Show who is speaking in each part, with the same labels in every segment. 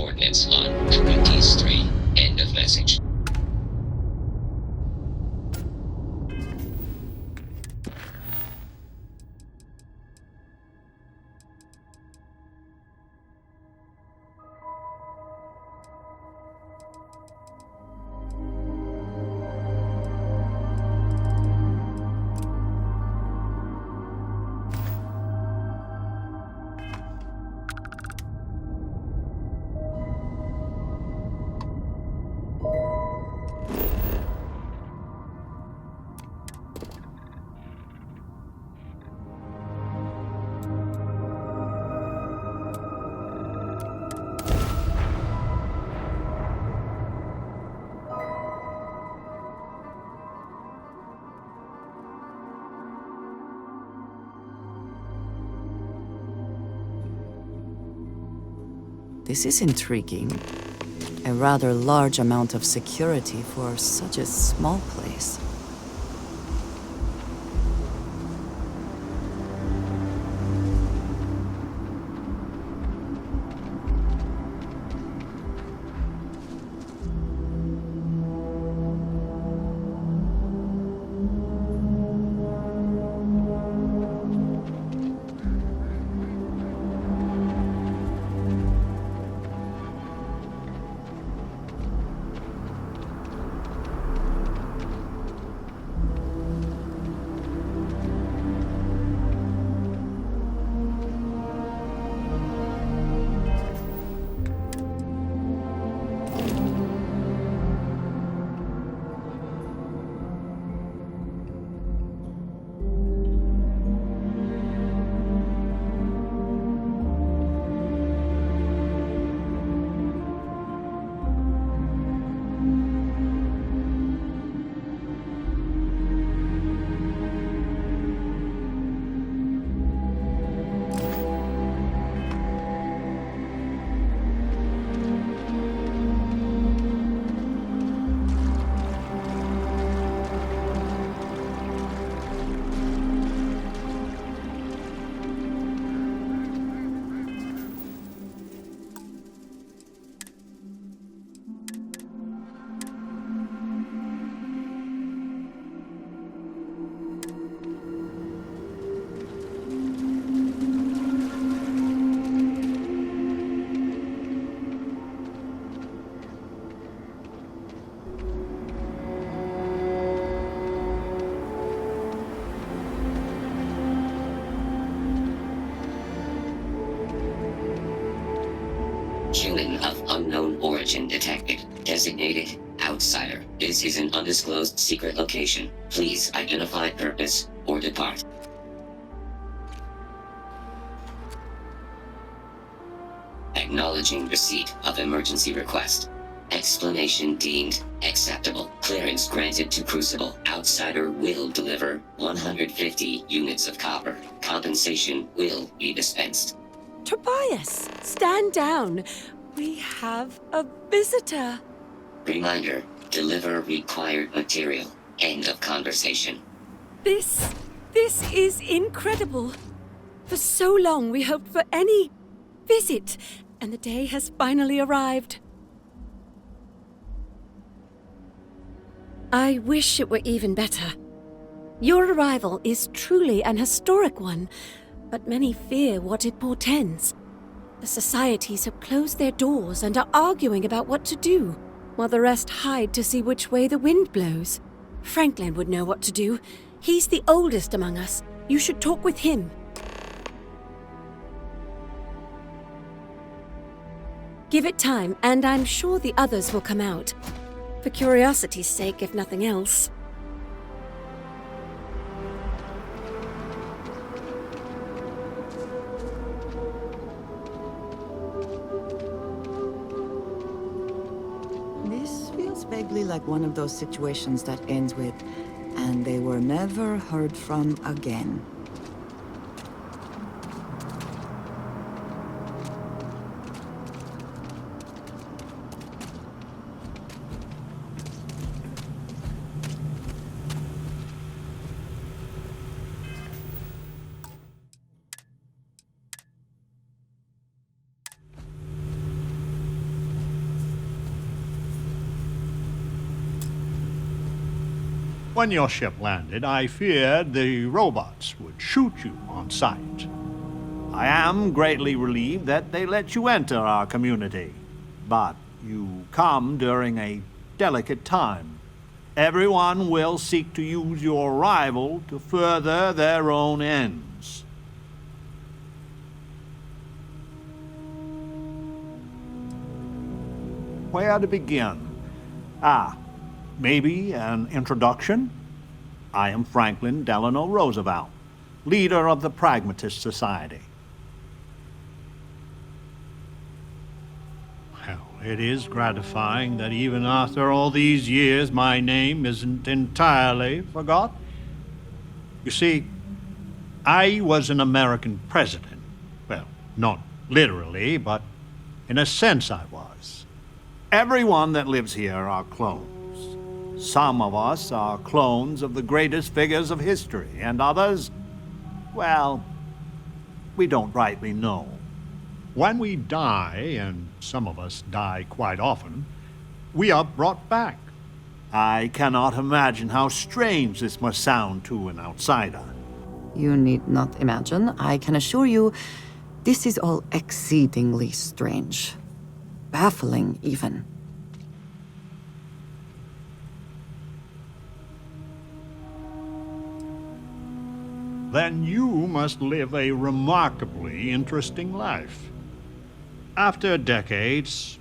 Speaker 1: coordinates on Corinthians 3. End of message.
Speaker 2: This is intriguing. A rather large amount of security for such a small place. Human of unknown origin detected. Designated outsider. This is an undisclosed secret location. Please identify purpose or depart. Acknowledging receipt of emergency request. Explanation deemed acceptable. Clearance granted to Crucible. Outsider will deliver 150 units of copper. Compensation will be dispensed.
Speaker 3: Tobias, stand down. We have a visitor.
Speaker 1: Reminder, deliver required material. End of conversation.
Speaker 3: This is incredible. For so long we hoped for any visit, and the day has finally arrived. I wish it were even better. Your arrival is truly an historic one, but many fear what it portends. The societies have closed their doors and are arguing about what to do, while the rest hide to see which way the wind blows. Franklin would know what to do. He's the oldest among us. You should talk with him. Give it time, and I'm sure the others will come out. For curiosity's sake, if nothing else.
Speaker 2: This feels vaguely like one of those situations that ends with, and they were never heard from again.
Speaker 4: When your ship landed, I feared the robots would shoot you on sight. I am greatly relieved that they let you enter our community. But you come during a delicate time. Everyone will seek to use your arrival to further their own ends. Where to begin? Maybe an introduction? I am Franklin Delano Roosevelt, leader of the Pragmatist Society. Well, it is gratifying that even after all these years my name isn't entirely forgot. You see, I was an American president. Well, not literally, but in a sense I was. Everyone that lives here are clones. Some of us are clones of the greatest figures of history, and others, well, we don't rightly know. When we die, and some of us die quite often, we are brought back. I cannot imagine how strange this must sound to an outsider.
Speaker 5: You need not imagine. I can assure you, this is all exceedingly strange. Baffling, even.
Speaker 4: Then you must live a remarkably interesting life. After decades,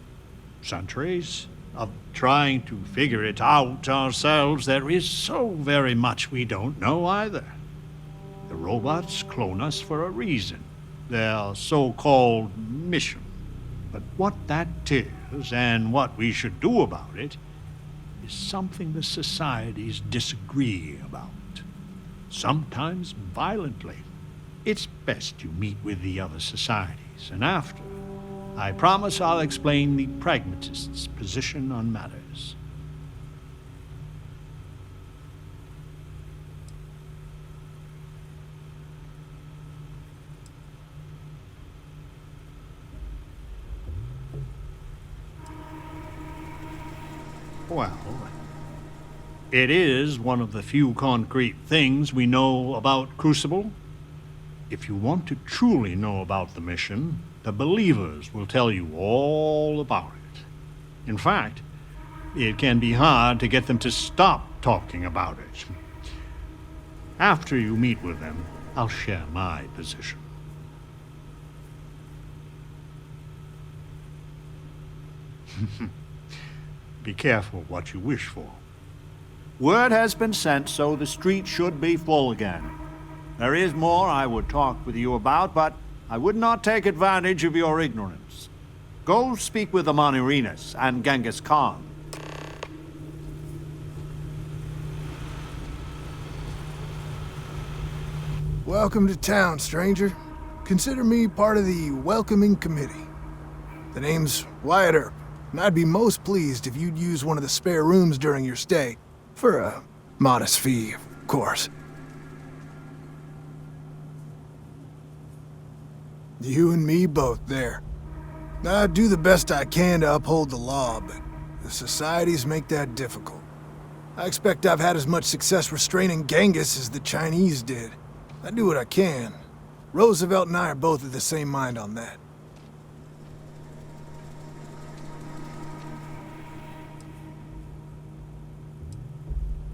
Speaker 4: centuries, of trying to figure it out ourselves, there is so very much we don't know either. The robots clone us for a reason, their so-called mission. But what that is, and what we should do about it, is something the societies disagree about. Sometimes violently. It's best you meet with the other societies, and after, I promise I'll explain the pragmatists' position on matters. Well, it is one of the few concrete things we know about Crucible. If you want to truly know about the mission, the believers will tell you all about it. In fact, it can be hard to get them to stop talking about it. After you meet with them, I'll share my position. Be careful what you wish for. Word has been sent, so the street should be full again. There is more I would talk with you about, but I would not take advantage of your ignorance. Go speak with the Monerinas and Genghis Khan.
Speaker 6: Welcome to town, stranger. Consider me part of the welcoming committee. The name's Wyatt Earp, and I'd be most pleased if you'd use one of the spare rooms during your stay. For a modest fee, of course. You and me both there. I do the best I can to uphold the law, but the societies make that difficult. I expect I've had as much success restraining Genghis as the Chinese did. I do what I can. Roosevelt and I are both of the same mind on that.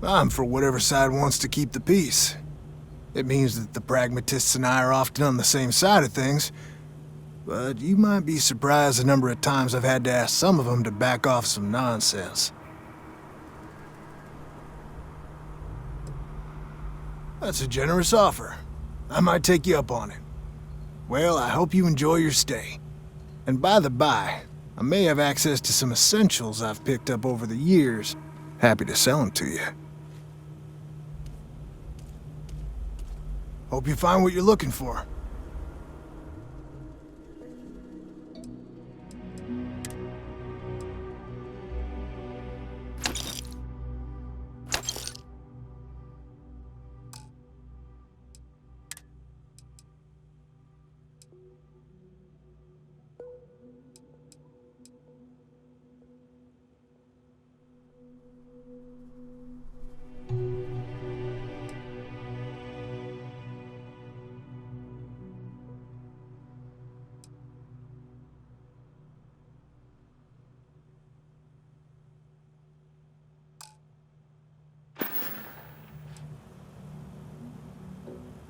Speaker 6: I'm for whatever side wants to keep the peace. It means that the pragmatists and I are often on the same side of things, but you might be surprised the number of times I've had to ask some of them to back off some nonsense. That's a generous offer. I might take you up on it. Well, I hope you enjoy your stay. And by the by, I may have access to some essentials I've picked up over the years. Happy to sell them to you. Hope you find what you're looking for.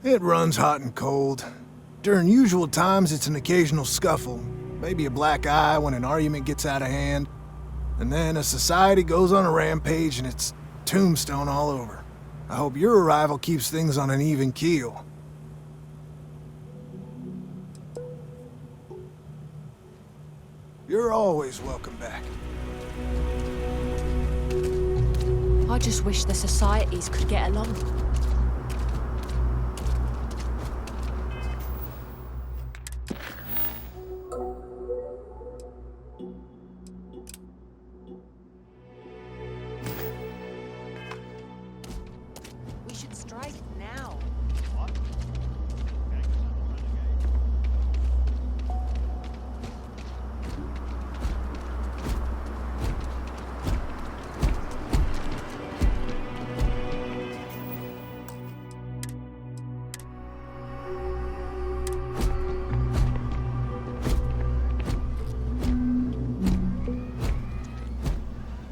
Speaker 6: It runs hot and cold. During usual times, it's an occasional scuffle, maybe a black eye when an argument gets out of hand, and then a society goes on a rampage and it's tombstone all over. I hope your arrival keeps things on an even keel. You're always welcome back.
Speaker 7: I just wish the societies could get along. We should strike now.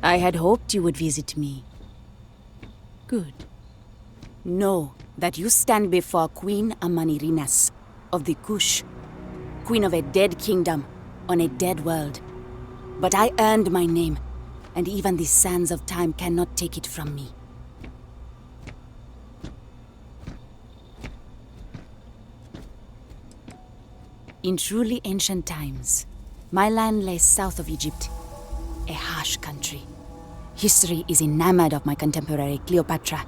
Speaker 8: I had hoped you would visit me. Good. Know that you stand before Queen Amanirinas of the Kush, queen of a dead kingdom on a dead world. But I earned my name, and even the sands of time cannot take it from me. In truly ancient times, my land lay south of Egypt, a harsh country. History is enamored of my contemporary Cleopatra,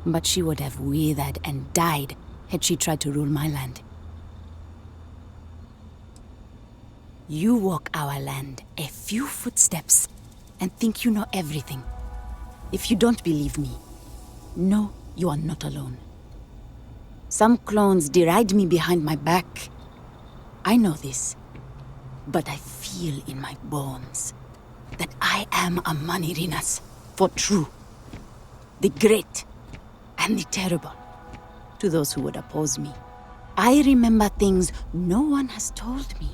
Speaker 8: but she would have withered and died had she tried to rule my land. You walk our land a few footsteps and think you know everything. If you don't believe me, know you are not alone. Some clones deride me behind my back. I know this, but I feel in my bones that I am a Manirinas for true. The great and the terrible to those who would oppose me. I remember things no one has told me.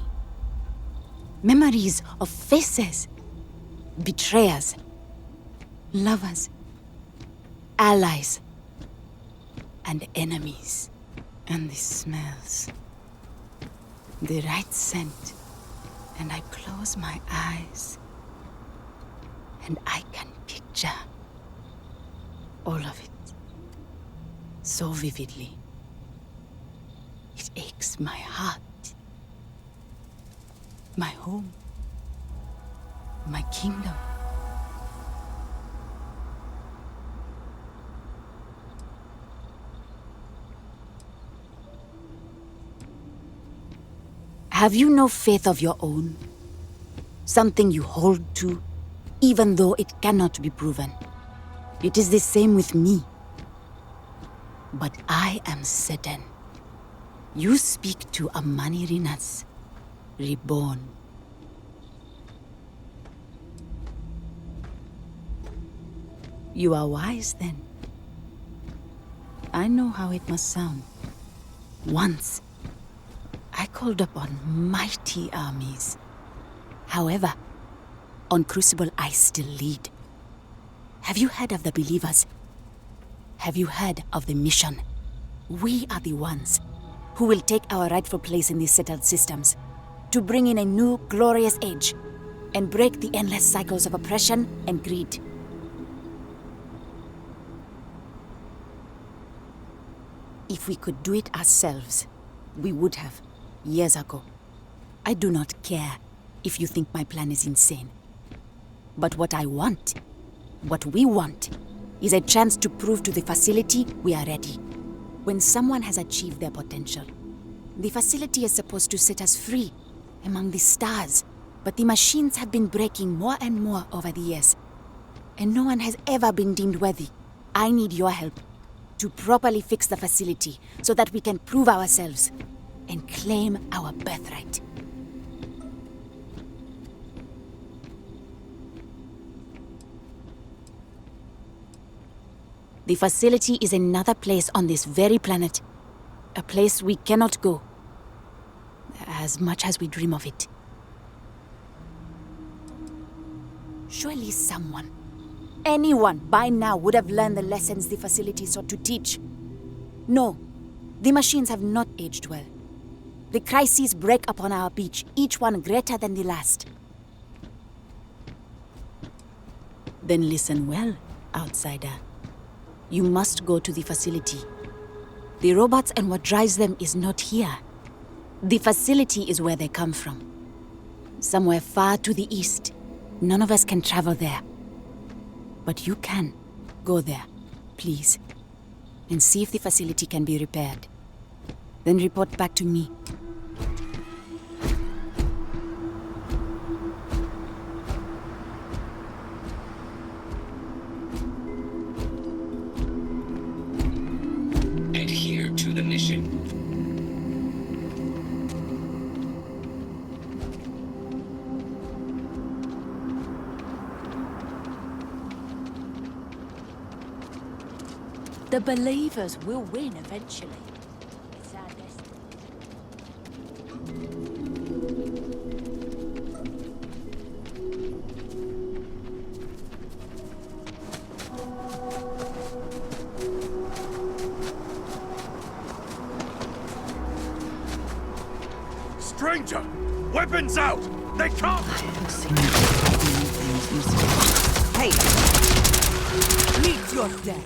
Speaker 8: Memories of faces, betrayers, lovers, allies, and enemies. And the smells. The right scent. And I close my eyes. And I can picture all of it so vividly. It aches my heart. My home. My kingdom. Have you no faith of your own? Something you hold to, even though it cannot be proven. It is the same with me. But I am certain. You speak to a Manirinas, reborn. You are wise then. I know how it must sound. Once, I called upon mighty armies. However, on Crucible I still lead. Have you heard of the believers? Have you heard of the mission? We are the ones who will take our rightful place in these settled systems to bring in a new glorious age and break the endless cycles of oppression and greed. If we could do it ourselves, we would have, years ago. I do not care if you think my plan is insane. But what I want, what we want, is a chance to prove to the facility we are ready. When someone has achieved their potential, the facility is supposed to set us free among the stars. But the machines have been breaking more and more over the years, and no one has ever been deemed worthy. I need your help to properly fix the facility so that we can prove ourselves and claim our birthright. The facility is another place on this very planet. A place we cannot go, as much as we dream of it. Surely someone, anyone by now would have learned the lessons the facility sought to teach. No, The machines have not aged well. The crises break upon our beach, each one greater than the last. Then listen well, outsider. You must go to the facility. The robots and what drives them is not here. The facility is where they come from. Somewhere far to the east. None of us can travel there. But you can. Go there, please. And see if the facility can be repaired. Then report back to me.
Speaker 2: Adhere to the mission.
Speaker 7: The believers will win eventually. It's our destiny.
Speaker 9: Stranger! Weapons out! They come!
Speaker 8: Hey!
Speaker 7: Meet your death.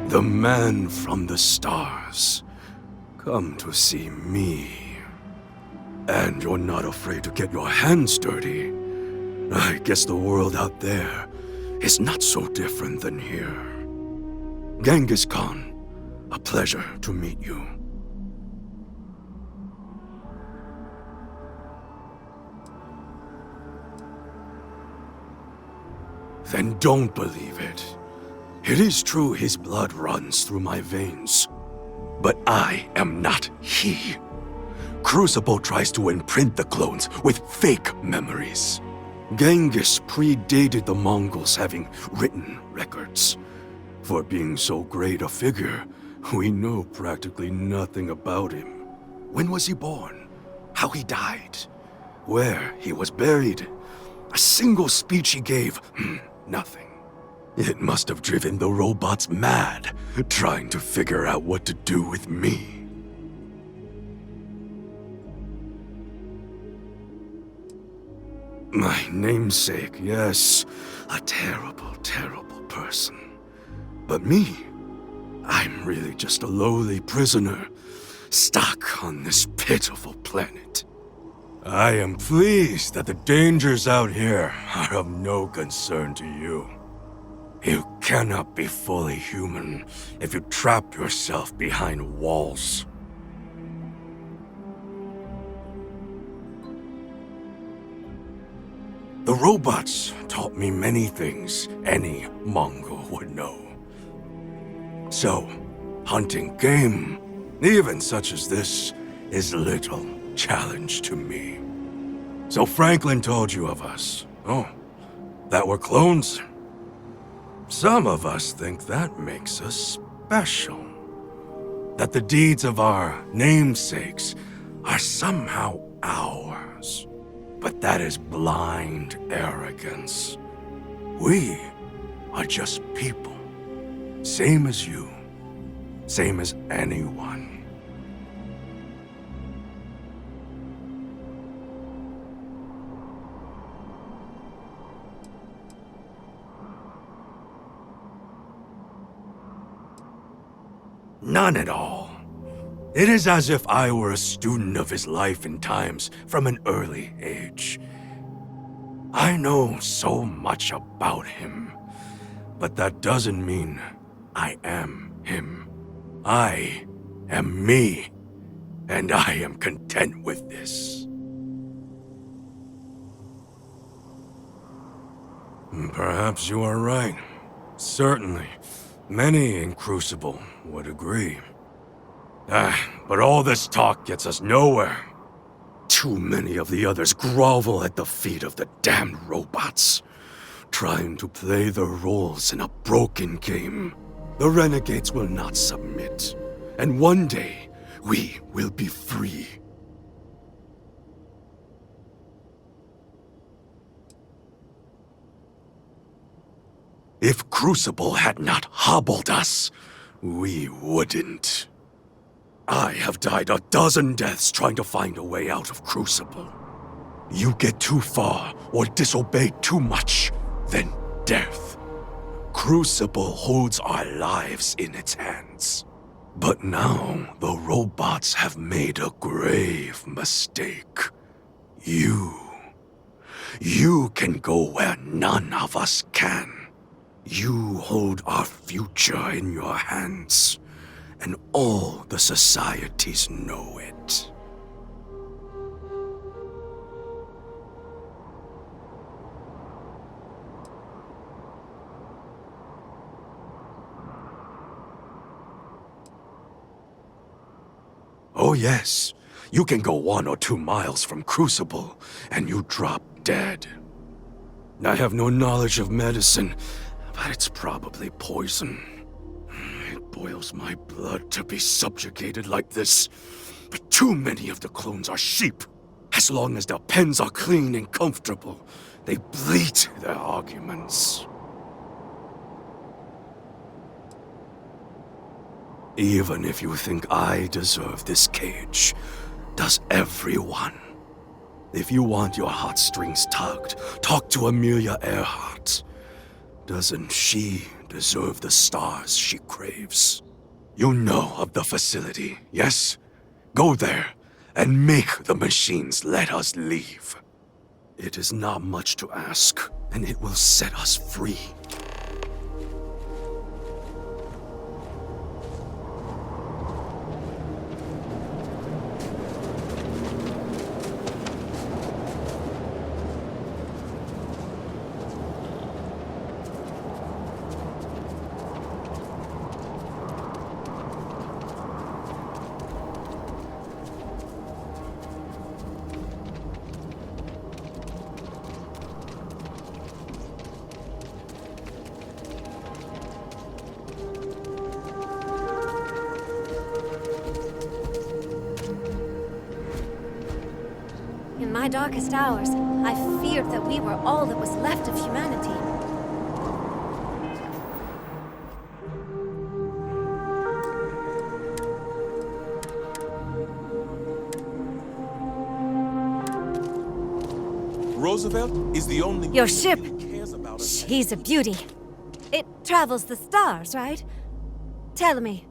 Speaker 9: The man from the stars. Come to see me. And you're not afraid to get your hands dirty. I guess the world out there is not so different than here. Genghis Khan, a pleasure to meet you. Then don't believe it. It is true his blood runs through my veins. But I am not he. Crucible tries to imprint the clones with fake memories. Genghis predated the Mongols having written records. For being so great a figure, we know practically nothing about him. When was he born? How he died? Where he was buried? A single speech he gave? Nothing. It must have driven the robots mad, trying to figure out what to do with me. My namesake, yes, a terrible, terrible person. But me, I'm really just a lowly prisoner, stuck on this pitiful planet. I am pleased that the dangers out here are of no concern to you. You cannot be fully human if you trap yourself behind walls. The robots taught me many things any Mongol would know. So, hunting game, even such as this, is little challenge to me. So Franklin told you of us. Oh, that we're clones? Some of us think that makes us special. That the deeds of our namesakes are somehow ours. But that is blind arrogance. We are just people. Same as you. Same as anyone. None at all. It is as if I were a student of his life and times from an early age. I know so much about him, but that doesn't mean I am him. I am me, and I am content with this. Perhaps you are right. Certainly. Many in Crucible would agree. But all this talk gets us nowhere. Too many of the others grovel at the feet of the damned robots, trying to play their roles in a broken game. The renegades will not submit, and one day, we will be free. If Crucible had not hobbled us, we wouldn't. I have died a dozen deaths trying to find a way out of Crucible. You get too far or disobey too much, then death. Crucible holds our lives in its hands. But now the robots have made a grave mistake. You can go where none of us can. You hold our future in your hands, and all the societies know it. Oh yes, you can go 1 or 2 miles from Crucible, and you drop dead. I have no knowledge of medicine, but it's probably poison. It boils my blood to be subjugated like this. But too many of the clones are sheep. As long as their pens are clean and comfortable, they bleat their arguments. Even if you think I deserve this cage, does everyone? If you want your heartstrings tugged, talk to Amelia Earhart. Doesn't she deserve the stars she craves? You know of the facility, yes? Go there and make the machines let us leave. It is not much to ask, and it will set us free.
Speaker 3: In my darkest hours, I feared that we were all that was left of humanity.
Speaker 10: Roosevelt is the only
Speaker 3: Your
Speaker 10: one
Speaker 3: ship.
Speaker 10: who really cares about us.
Speaker 3: She's a beauty. It travels the stars, right? Tell me,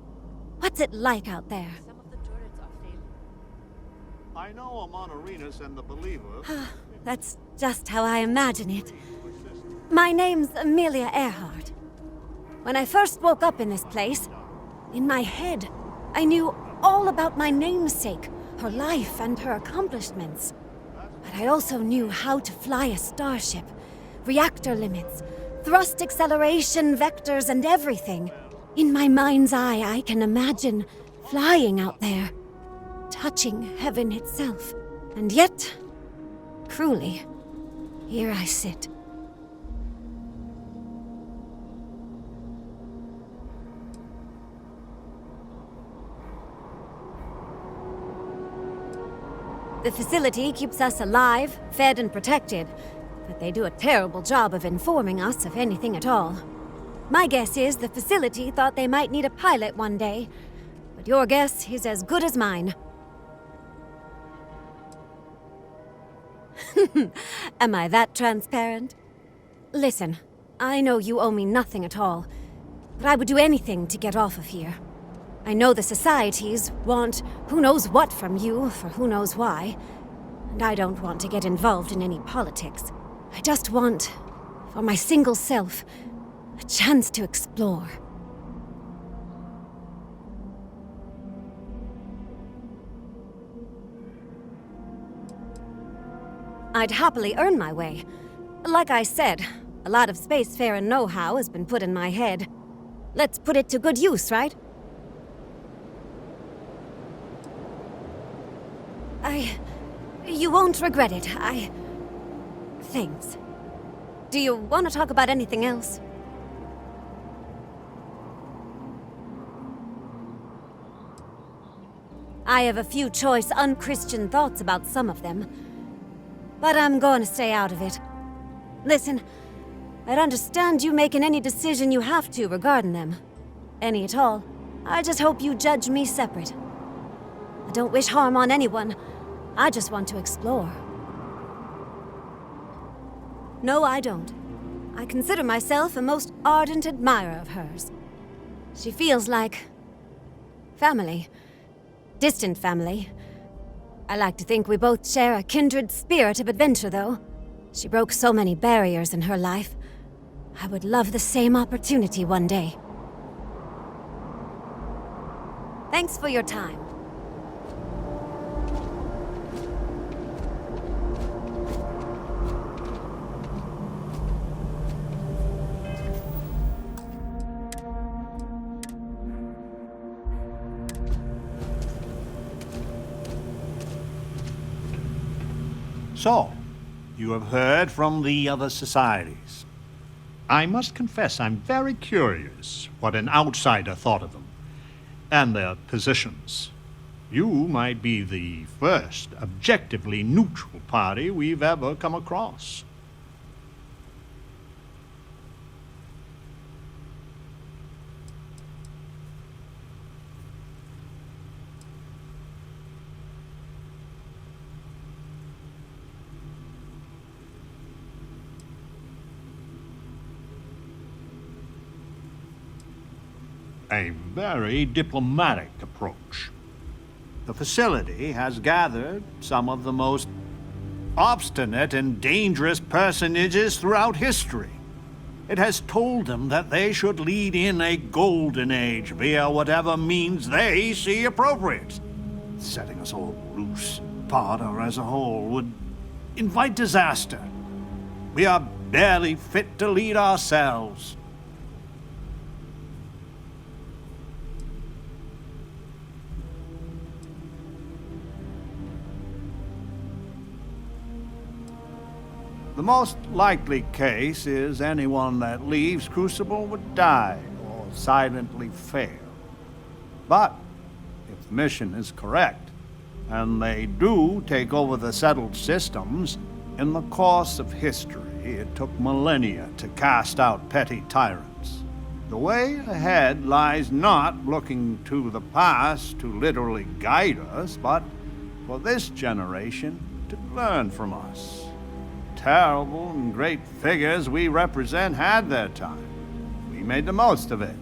Speaker 3: what's it like out there?
Speaker 4: I know among Arenas and the Believer.
Speaker 3: That's just how I imagine it. My name's Amelia Earhart. When I first woke up in this place, in my head, I knew all about my namesake, her life and her accomplishments. But I also knew how to fly a starship, reactor limits, thrust acceleration vectors and everything. In my mind's eye, I can imagine flying out there, touching heaven itself. And yet, cruelly, here I sit. The facility keeps us alive, fed and protected, but they do a terrible job of informing us of anything at all. My guess is the facility thought they might need a pilot one day, but your guess is as good as mine. Am I that transparent? Listen, I know you owe me nothing at all, but I would do anything to get off of here. I know the societies want who knows what from you for who knows why, and I don't want to get involved in any politics. I just want, for my single self, a chance to explore. I'd happily earn my way. Like I said, a lot of spacefaring know-how has been put in my head. Let's put it to good use, right? You won't regret it. Thanks. Do you want to talk about anything else? I have a few choice, unchristian thoughts about some of them. But I'm going to stay out of it. Listen, I'd understand you making any decision you have to regarding them. Any at all. I just hope you judge me separate. I don't wish harm on anyone. I just want to explore. No, I don't. I consider myself a most ardent admirer of hers. She feels like family. Distant family. I like to think we both share a kindred spirit of adventure, though. She broke so many barriers in her life. I would love the same opportunity one day. Thanks for your time.
Speaker 4: So, you have heard from the other societies. I must confess I'm very curious what an outsider thought of them, and their positions. You might be the first objectively neutral party we've ever come across. A very diplomatic approach. The facility has gathered some of the most obstinate and dangerous personages throughout history. It has told them that they should lead in a golden age via whatever means they see appropriate. Setting us all loose, part or as a whole, would invite disaster. We are barely fit to lead ourselves. The most likely case is anyone that leaves Crucible would die or silently fail. But if the mission is correct, and they do take over the settled systems, in the course of history it took millennia to cast out petty tyrants. The way ahead lies not looking to the past to literally guide us, but for this generation to learn from us. Terrible and great figures we represent had their time. We made the most of it.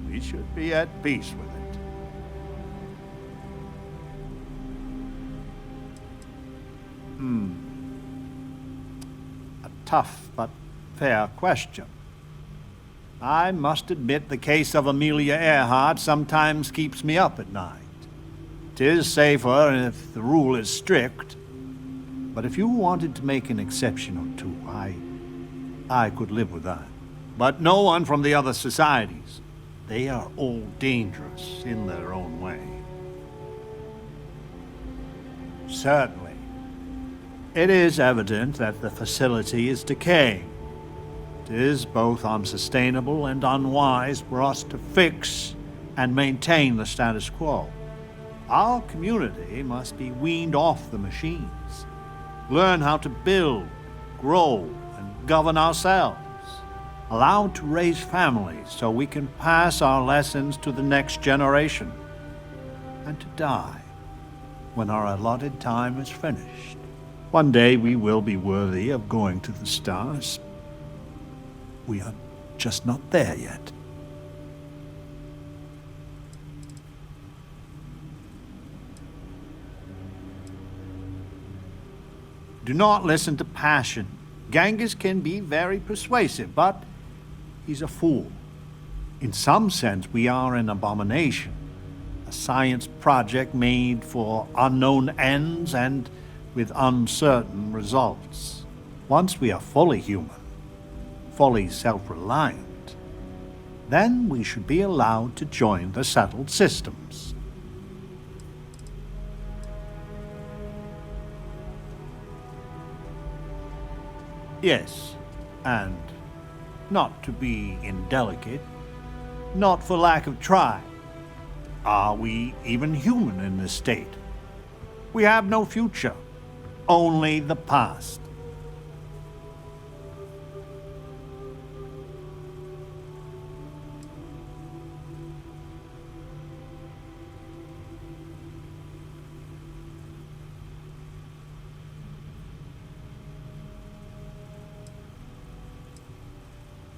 Speaker 4: We should be at peace with it. A tough but fair question. I must admit the case of Amelia Earhart sometimes keeps me up at night. 'Tis safer if the rule is strict. But if you wanted to make an exception or two, I could live with that. But no one from the other societies. They are all dangerous in their own way. Certainly. It is evident that the facility is decaying. It is both unsustainable and unwise for us to fix and maintain the status quo. Our community must be weaned off the machines. Learn how to build, grow, and govern ourselves. Allowed to raise families so we can pass our lessons to the next generation. And to die when our allotted time is finished. One day we will be worthy of going to the stars. We are just not there yet. Do not listen to passion. Genghis can be very persuasive, but he's a fool. In some sense, we are an abomination. A science project made for unknown ends and with uncertain results. Once we are fully human, fully self-reliant, Then we should be allowed to join the settled systems. Yes, and not to be indelicate, not for lack of trying. Are we even human in this state? We have no future, only the past.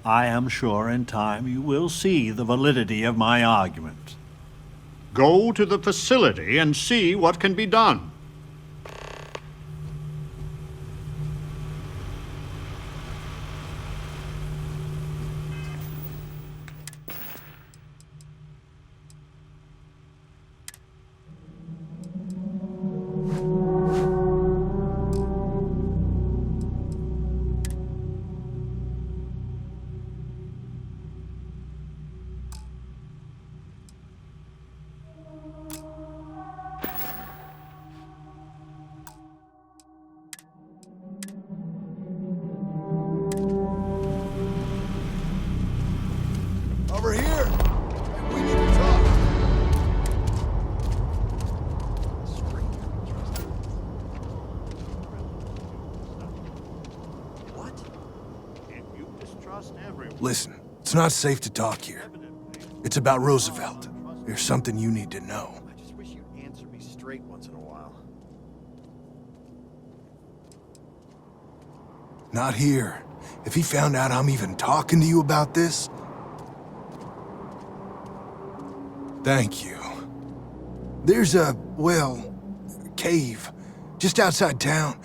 Speaker 4: I am sure in time you will see the validity of my argument. Go to the facility and see what can be done.
Speaker 6: Over here! We need to talk.
Speaker 4: What? If you distrust everyone...
Speaker 6: Listen, it's not safe to talk here. It's about Roosevelt. There's something you need to know.
Speaker 11: I just wish you'd answer me straight once in a while.
Speaker 6: Not here. If he found out I'm even talking to you about this... Thank you. There's a, well, cave just outside town.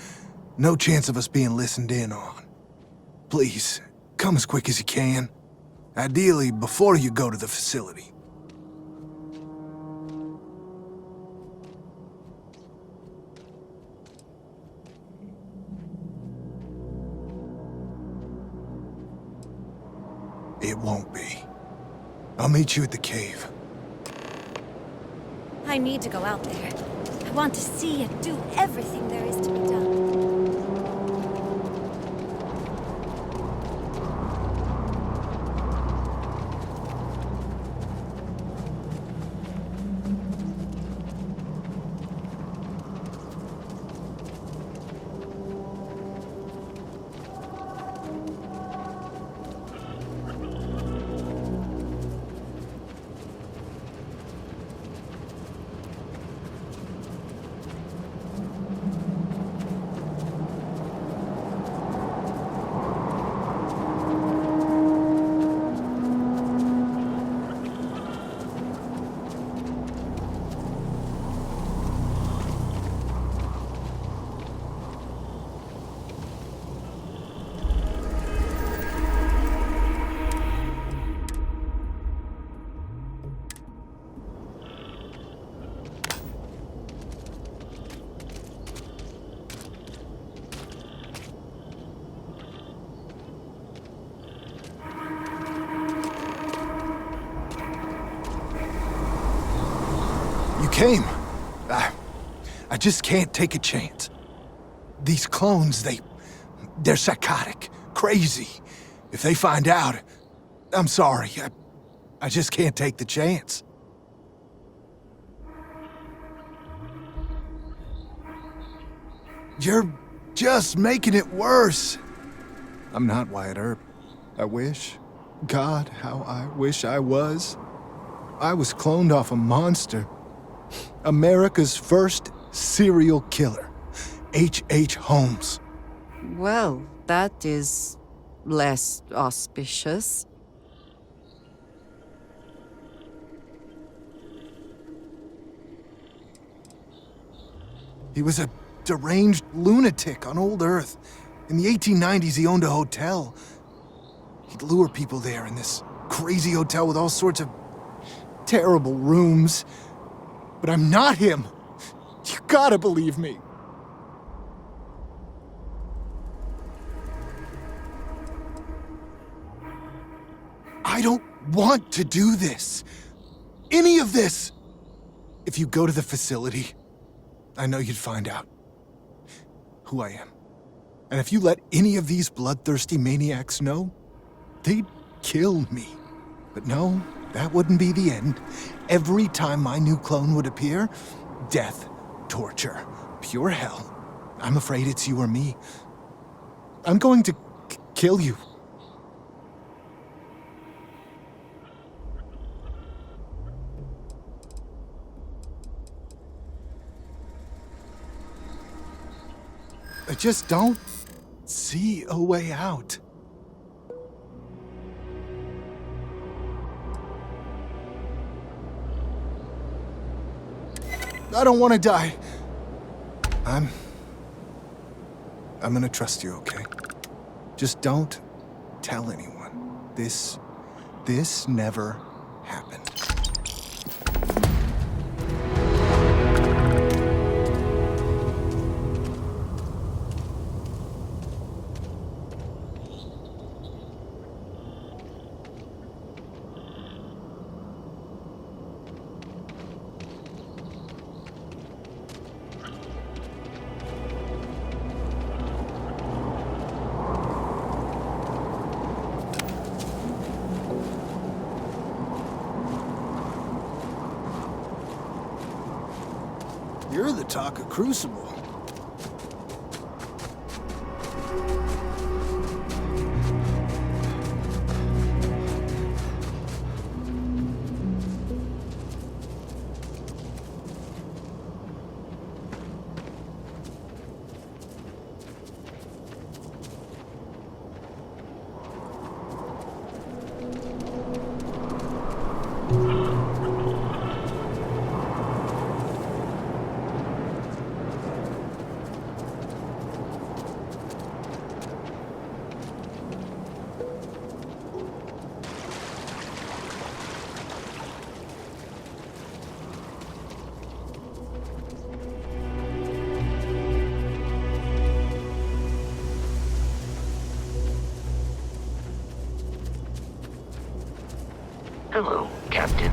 Speaker 6: No chance of us being listened in on. Please, come as quick as you can. Ideally, before you go to the facility. It won't be. I'll meet you at the cave.
Speaker 3: I need to go out there. I want to see and do everything there is to be done.
Speaker 6: You came. I just can't take a chance. These clones, they're psychotic, crazy. If they find out, I'm sorry. I just can't take the chance. You're just making it worse. I'm not Wyatt Earp. I wish. God, how I wish I was. I was cloned off a monster. America's first serial killer, H.H. Holmes.
Speaker 5: Well, that is less auspicious.
Speaker 6: He was a deranged lunatic on old Earth. In the 1890s, he owned a hotel. He'd lure people there in this crazy hotel with all sorts of terrible rooms. But I'm not him. You gotta believe me. I don't want to do this. Any of this. If you go to the facility, I know you'd find out who I am. And if you let any of these bloodthirsty maniacs know, they'd kill me. But no, that wouldn't be the end. Every time my new clone would appear, death, torture, pure hell. I'm afraid it's you or me. I'm going to kill you. I just don't see a way out. I don't want to die. I'm gonna trust you, okay? Just don't tell anyone. This never happened. You're the talk of Crucible.
Speaker 2: Hello, Captain.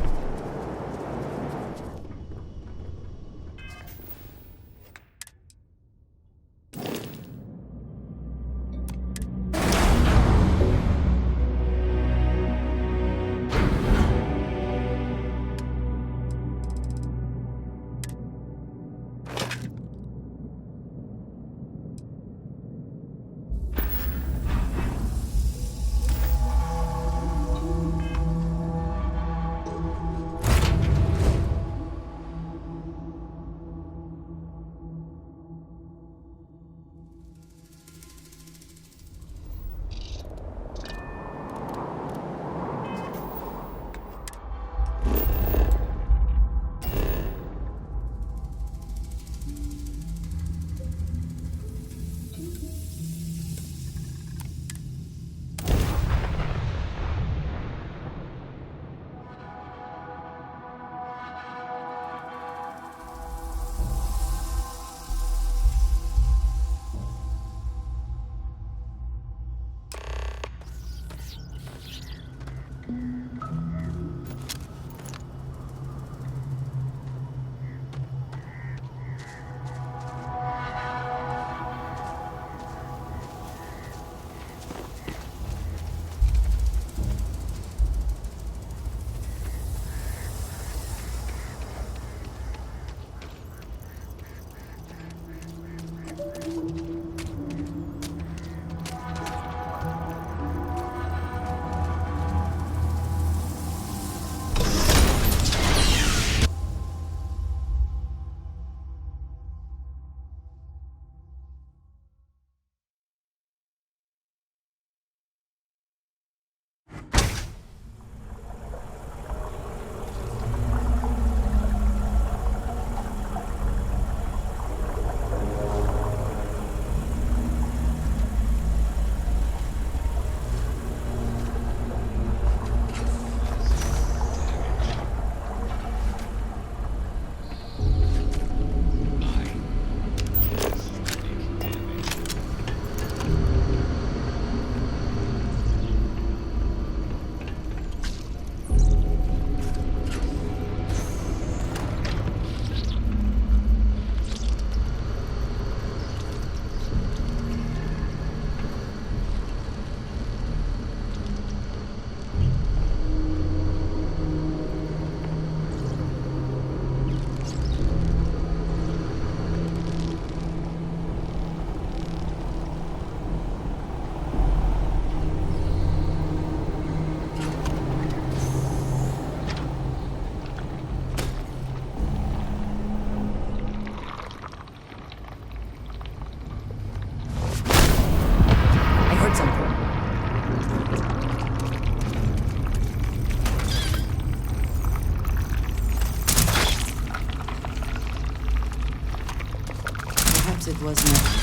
Speaker 5: thought it was not.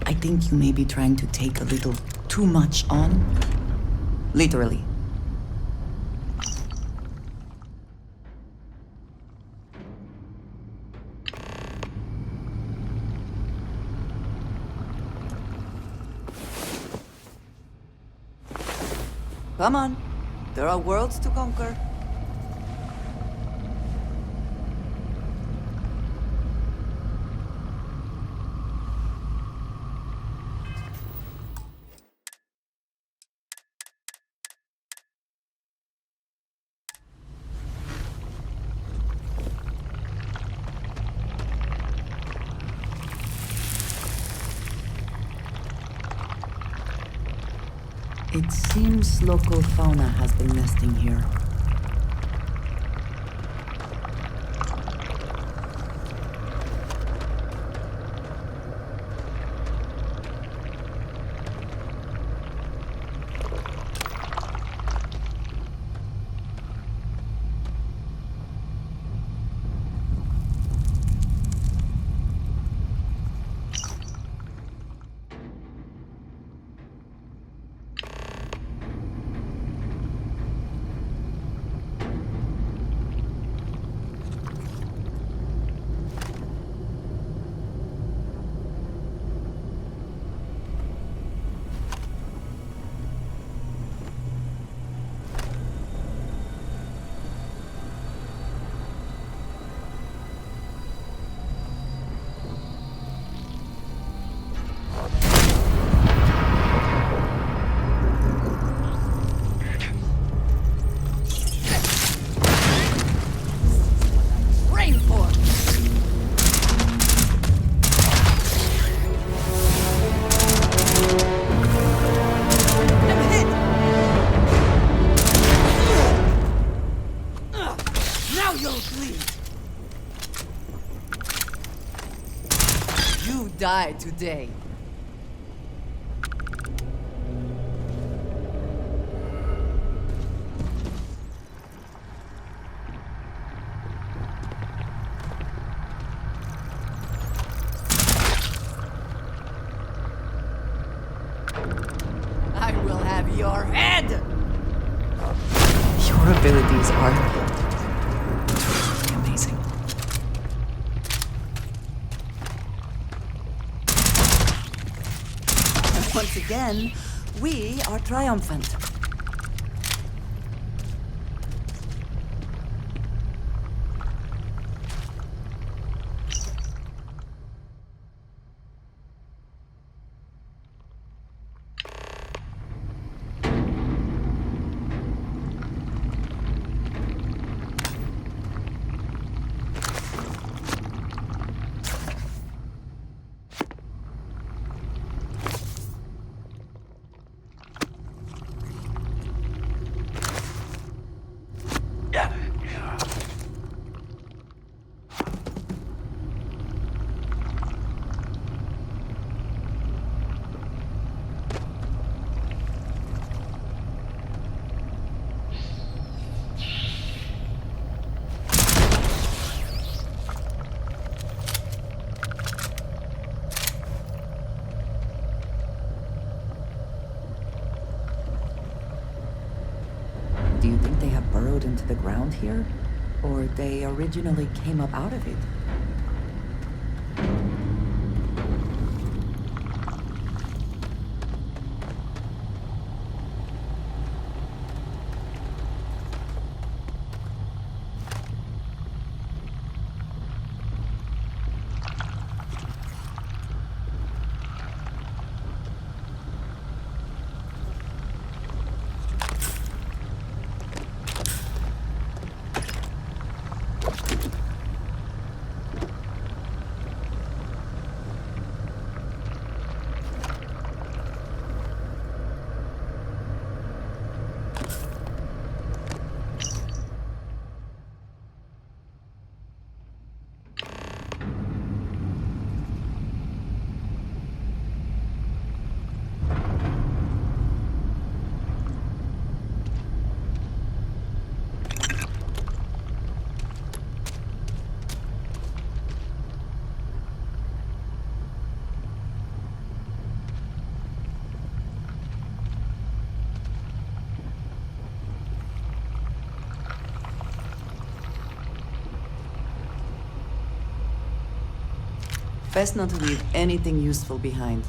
Speaker 5: I think you may be trying to take a little too much on. Literally. Come on. There are worlds to conquer. It seems local fauna has been nesting here. Die today. I will have your head! Your abilities are truly amazing. Once again, We are triumphant. Do you think they have burrowed into the ground here? Or they originally came up out of it? Best not to leave anything useful behind.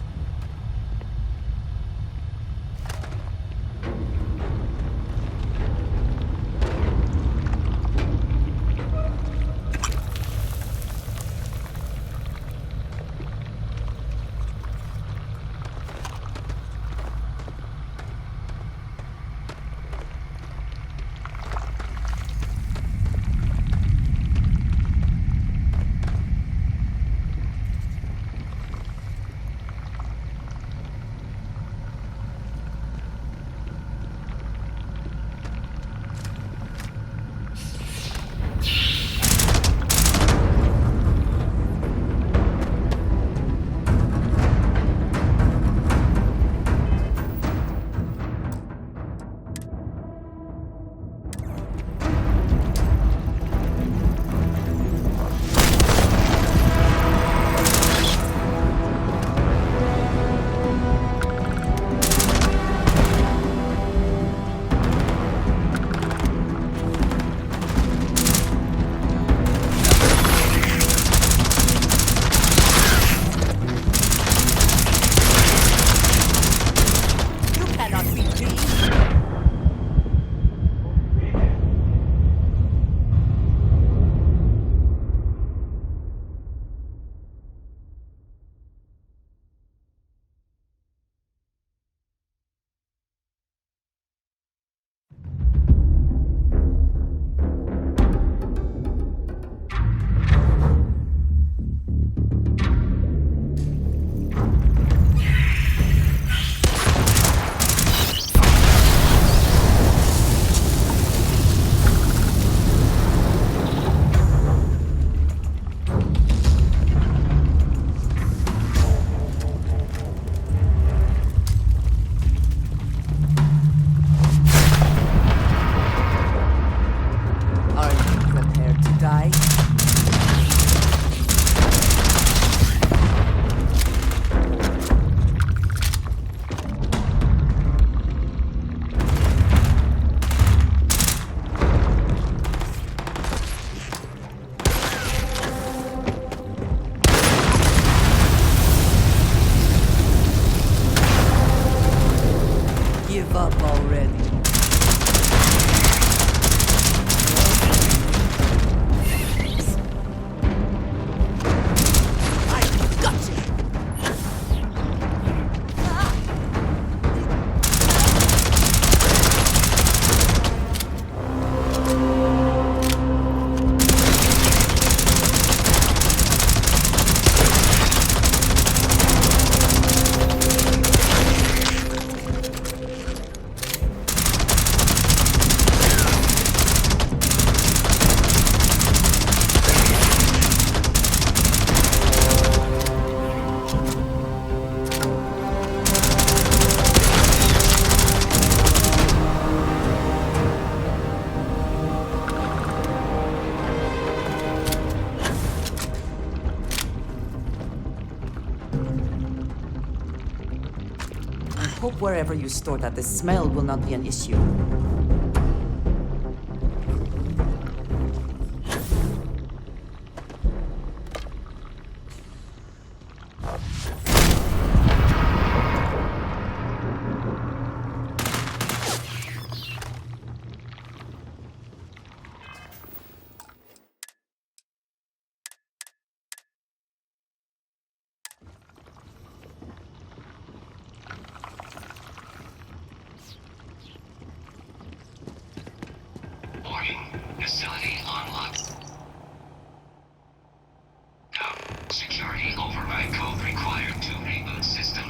Speaker 5: give up already. Hope wherever you store that the smell will not be an issue.
Speaker 2: Warning. Facility unlocked. Now, security override code required to reboot system.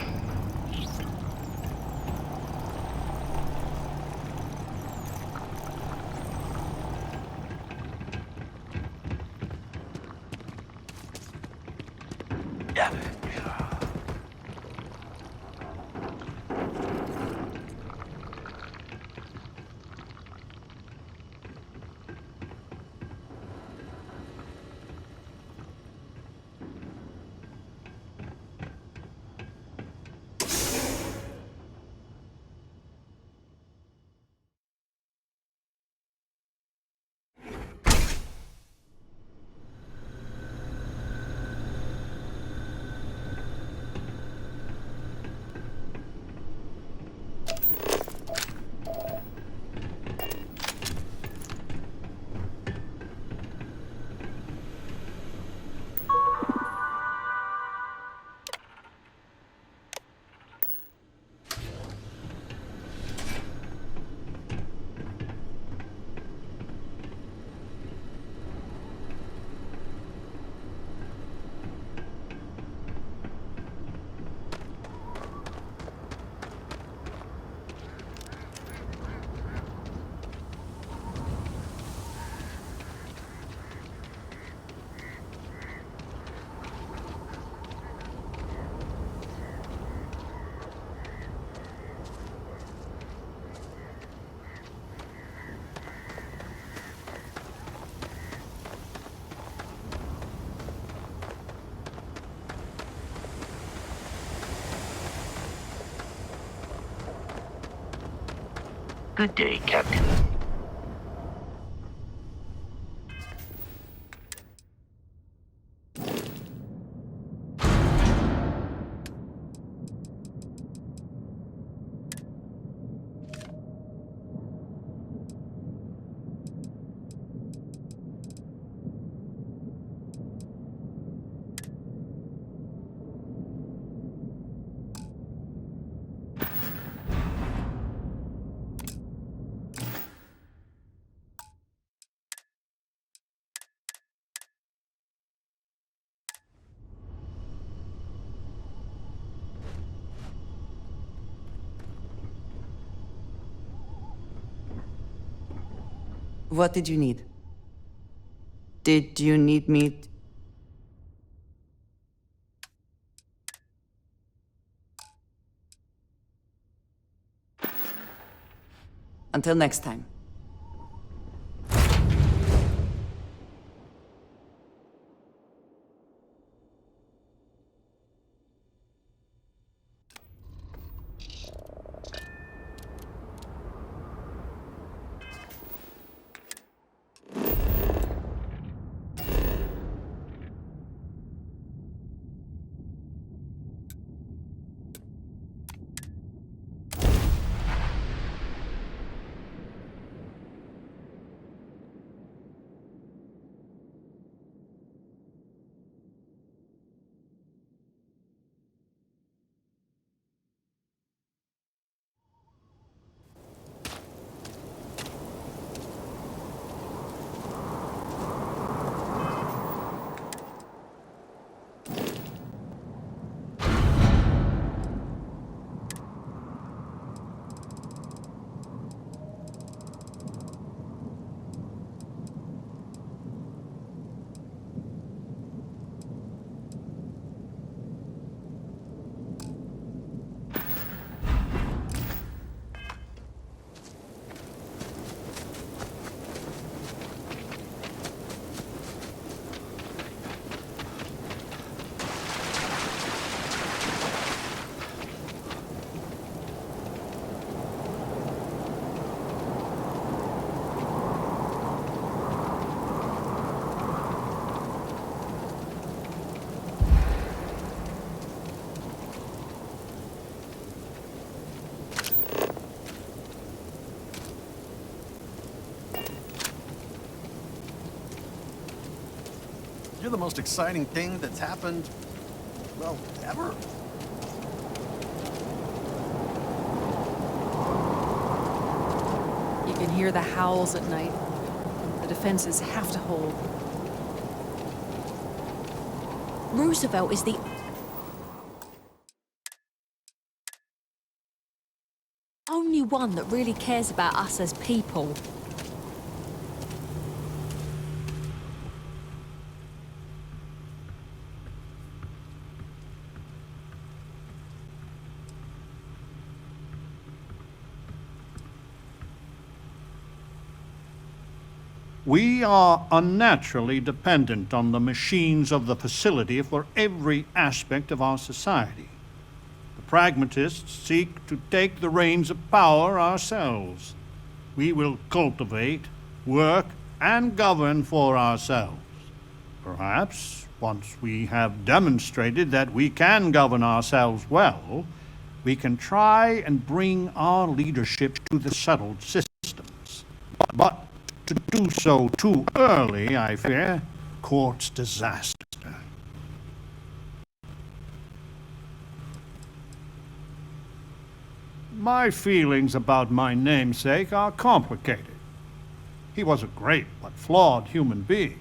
Speaker 12: Good day, Captain.
Speaker 5: What did you need? Did you need me? Until next time.
Speaker 11: You're the most exciting thing that's happened, well, ever.
Speaker 13: You can hear the howls at night. The defenses have to hold.
Speaker 7: Roosevelt is the only one that really cares about us as people.
Speaker 4: We are unnaturally dependent on the machines of the facility for every aspect of our society. The pragmatists seek to take the reins of power ourselves. We will cultivate, work, and govern for ourselves. Perhaps, once we have demonstrated that we can govern ourselves well, we can try and bring our leadership to the settled systems. But to do so too early, I fear, courts disaster. My feelings about my namesake are complicated. He was a great but flawed human being.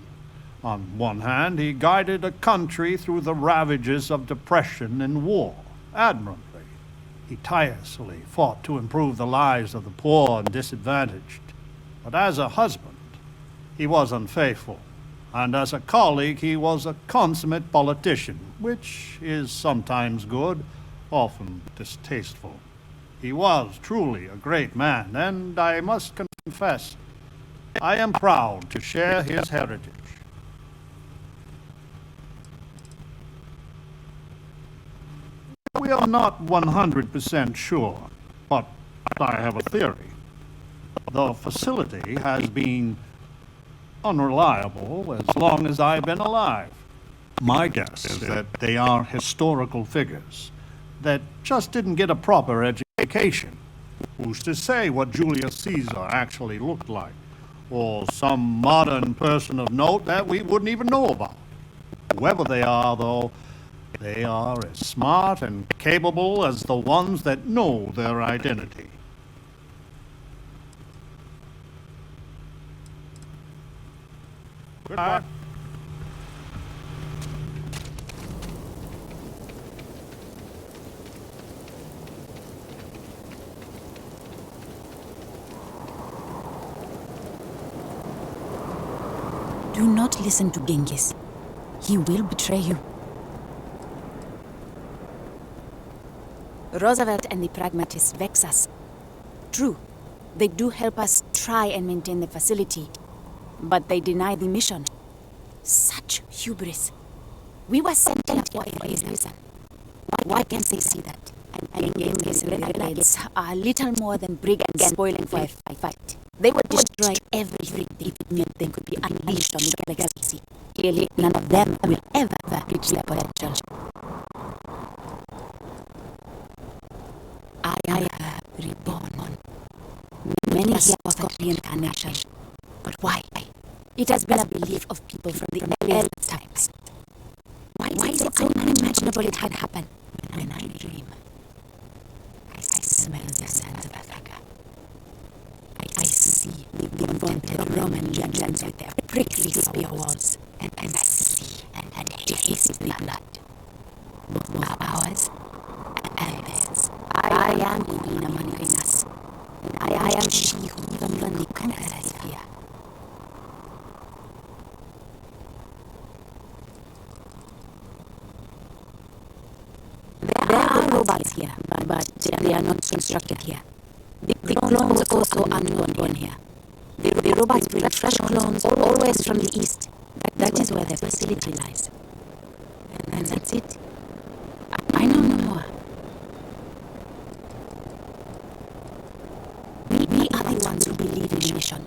Speaker 4: On one hand, he guided a country through the ravages of depression and war admirably. He tirelessly fought to improve the lives of the poor and disadvantaged. But as a husband, he was unfaithful, and as a colleague, he was a consummate politician, which is sometimes good, often distasteful. He was truly a great man, and I must confess, I am proud to share his heritage. We are not 100% sure, but I have a theory. The facility has been unreliable as long as I've been alive. My guess is that they are historical figures that just didn't get a proper education. Who's to say what Julius Caesar actually looked like? Or some modern person of note that we wouldn't even know about? Whoever they are, though, they are as smart and capable as the ones that know their identity. Goodbye.
Speaker 8: Do not listen to Genghis. He will betray you. Roosevelt and the pragmatists vex us. True, they do help us try and maintain the facility, but they deny the mission. Such hubris. We were sent here for a reason. Why can't they see that? And Genghis renegades are little more than brigands spoiling for a fight. They would destroy everything if it meant they could be unleashed on the galaxy. Clearly, none of them will ever reach their potential. I am reborn. Many here offer reincarnation. But why? It has been a belief of people from the earliest times. Why is it so unimaginable it had happened? When I dream, I smell the sands of Africa. I see the vaunted Roman legends with their prickly spear walls, and I see and taste the blood. Both ours and theirs. I am Queen among us, and I am she who even the conquerors fear. There are robots here, but they are not constructed here. The clones also are not born here. The robots bring fresh clones always from the east. That is where their facility lies. And that's it. I know no more. We are the ones who believe in the mission.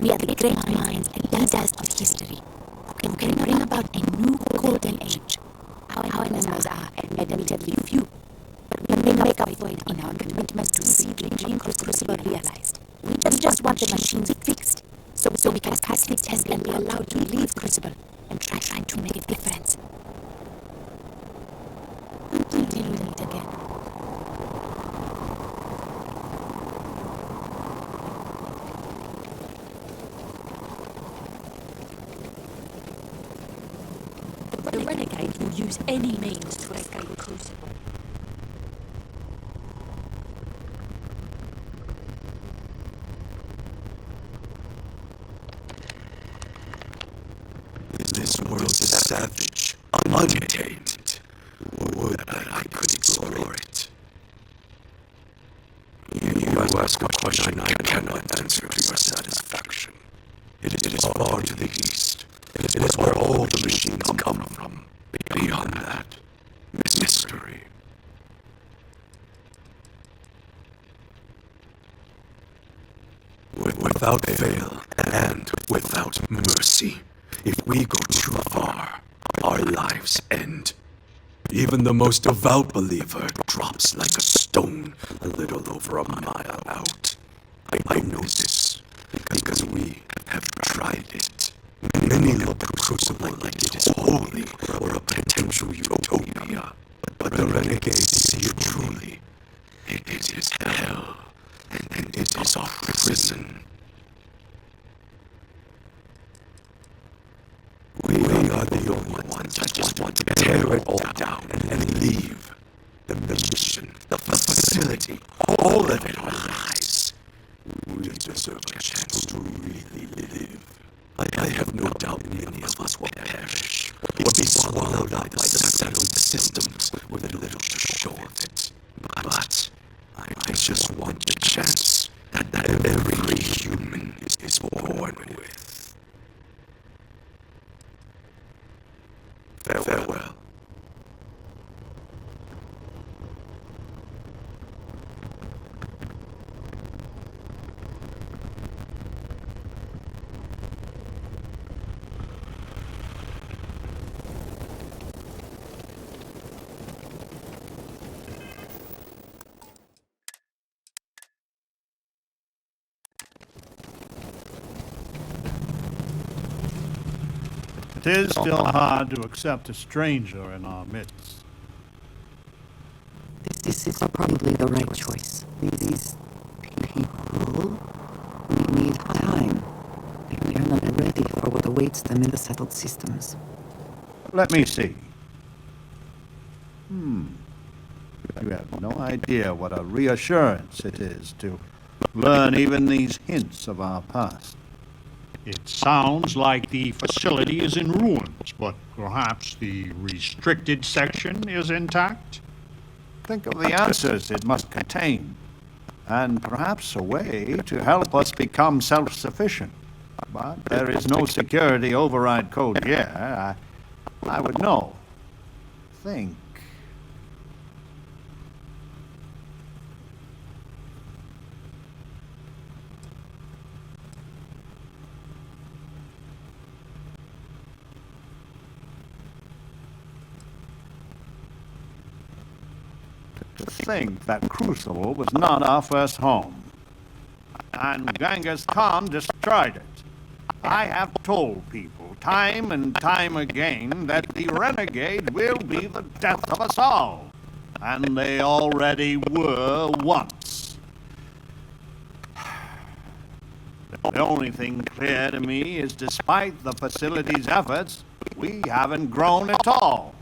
Speaker 8: We are the great minds and leaders of history who can bring about a new golden age. Our members are admittedly few, but we make up for it in our commitment to see the dream crucible realized. We just want the machines fixed, so we can pass the test and be allowed to leave Crucible. and try to make a difference. Until we meet again.
Speaker 7: The renegade will use any means to escape the Crucible.
Speaker 9: This world is savage, untamed. Would that I could explore it. You ask a question I cannot answer to your satisfaction. It is far to the east. It is where all the machines come from. Beyond that, mystery. Without fail and without mercy, if we go too far, our lives end. Even the most devout believer drops like a stone a little over a mile out. I know this because we have tried it. Many look at the Crucible like it is holy or a potential utopia, but the renegades see it truly. It is hell, and it is a prison. We are the only ones that just want to tear it all down and leave. The mission, the facility, all of it are lies. We deserve a chance to really live. I have no doubt many of us will perish, or be swallowed up by the settled systems with a little to show of it. But I just want the chance that every human is born with. Farewell.
Speaker 4: It is still hard to accept a stranger in our midst.
Speaker 5: This is probably the right choice. These people need time. They are not ready for what awaits them in the settled systems.
Speaker 4: Let me see. You have no idea what a reassurance it is to learn even these hints of our past. It sounds like the facility is in ruins, but perhaps the restricted section is intact? Think of the answers it must contain, and perhaps a way to help us become self-sufficient. But there is no security override code here. I would know. Think. To think that Crucible was not our first home. And Genghis Khan destroyed it. I have told people time and time again that the renegade will be the death of us all. And they already were once. The only thing clear to me is despite the facility's efforts, we haven't grown at all.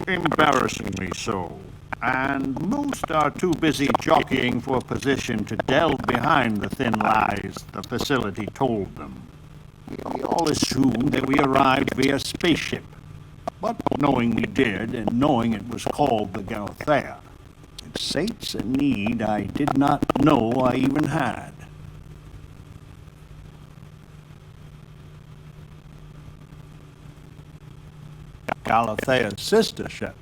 Speaker 4: Embarrassingly so. And most are too busy jockeying for position to delve behind the thin lies the facility told them. We all assumed that we arrived via spaceship, but knowing we did, and knowing it was called the Galathea, it sates a need I did not know I even had. Galathea's sister ship.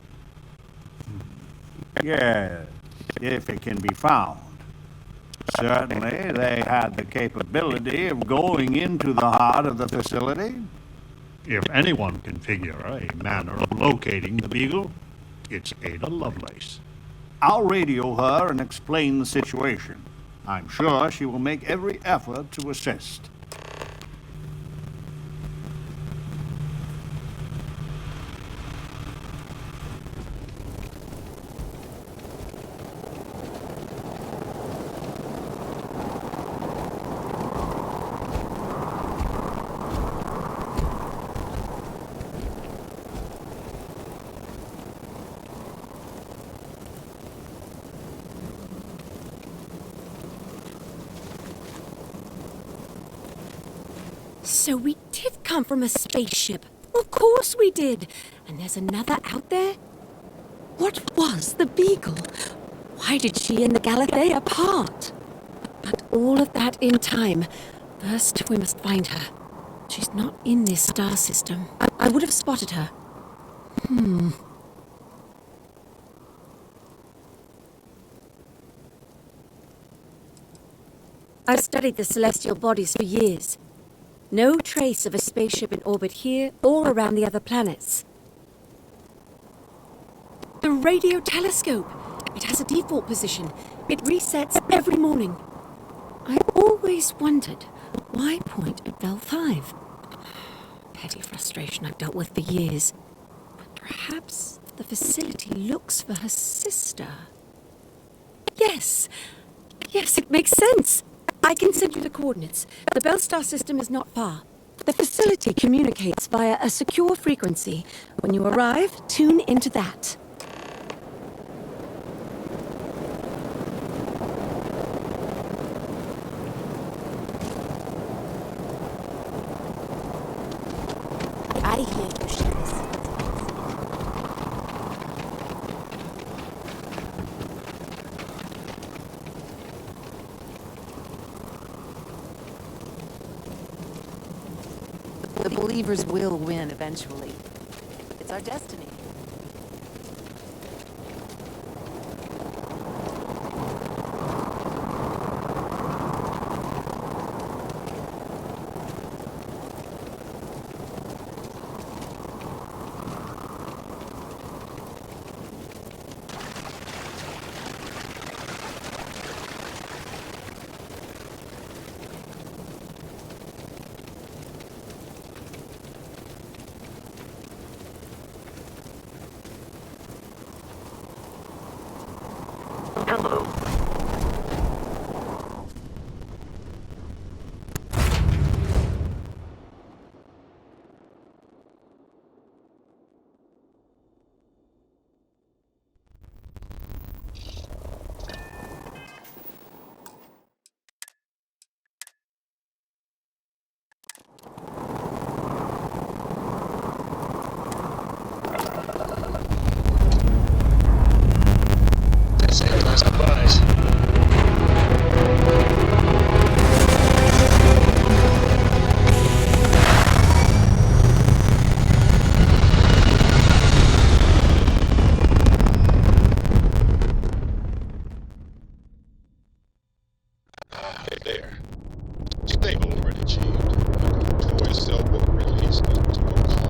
Speaker 4: Yes, if it can be found. Certainly, they had the capability of going into the heart of the facility. If anyone can figure a manner of locating the Beagle, it's Ada Lovelace. I'll radio her and explain the situation. I'm sure she will make every effort to assist.
Speaker 3: So we did come from a spaceship. Of course we did. And there's another out there? What was the Beagle? Why did she and the Galathea part? But all of that in time. First, we must find her. She's not in this star system. I would have spotted her. I've studied the celestial bodies for years. No trace of a spaceship in orbit here or around the other planets. The radio telescope. It has a default position. It resets every morning. I always wondered why point at Bell 5. Petty frustration I've dealt with for years. But perhaps the facility looks for her sister. Yes, it makes sense. I can send you the coordinates. The Bell Star system is not far. The facility communicates via a secure frequency. When you arrive, tune into that.
Speaker 8: I hear you, Shadows.
Speaker 13: The believers will win eventually. It's our destiny.
Speaker 12: Hello.
Speaker 1: That's it, last surprise.
Speaker 10: Hey there. Stable already achieved. Core cell will release into a calm.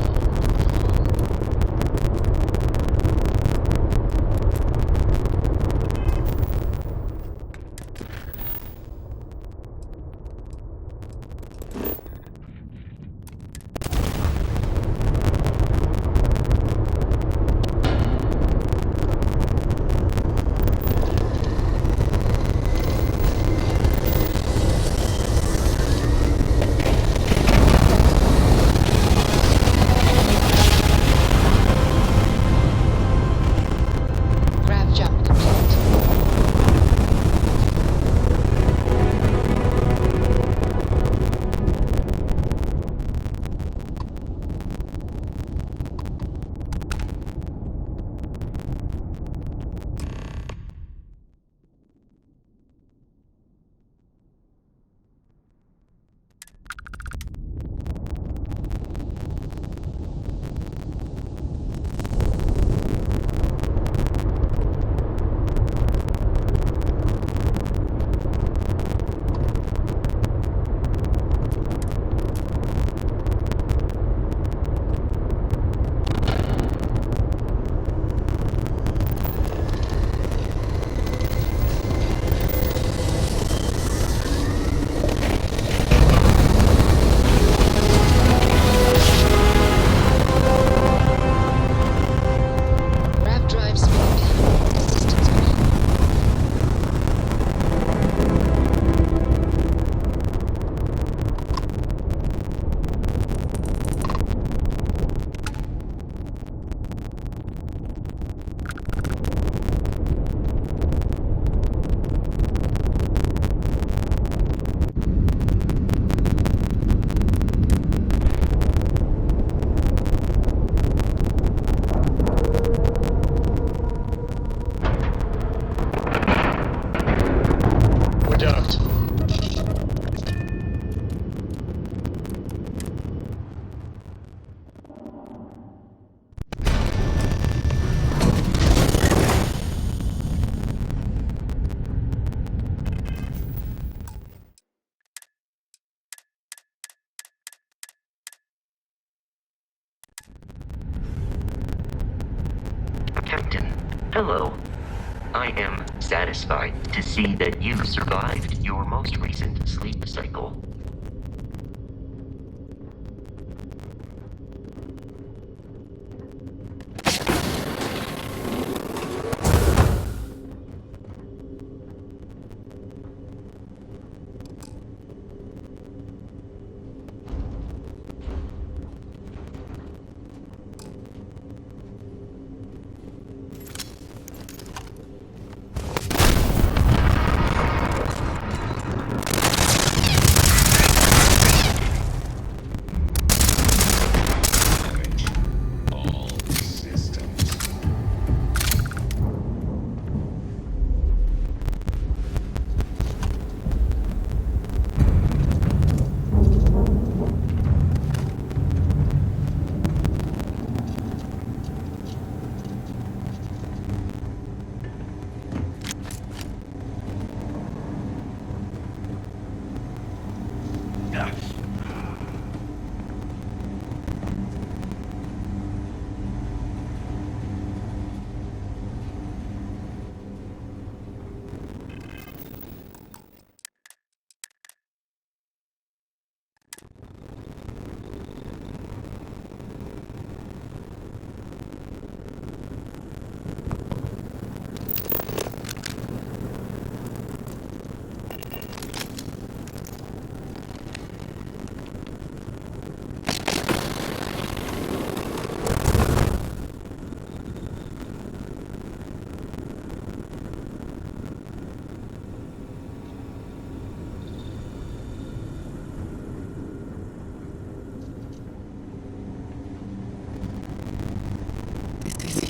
Speaker 12: Hello. I am satisfied to see that you survived your most recent sleep cycle.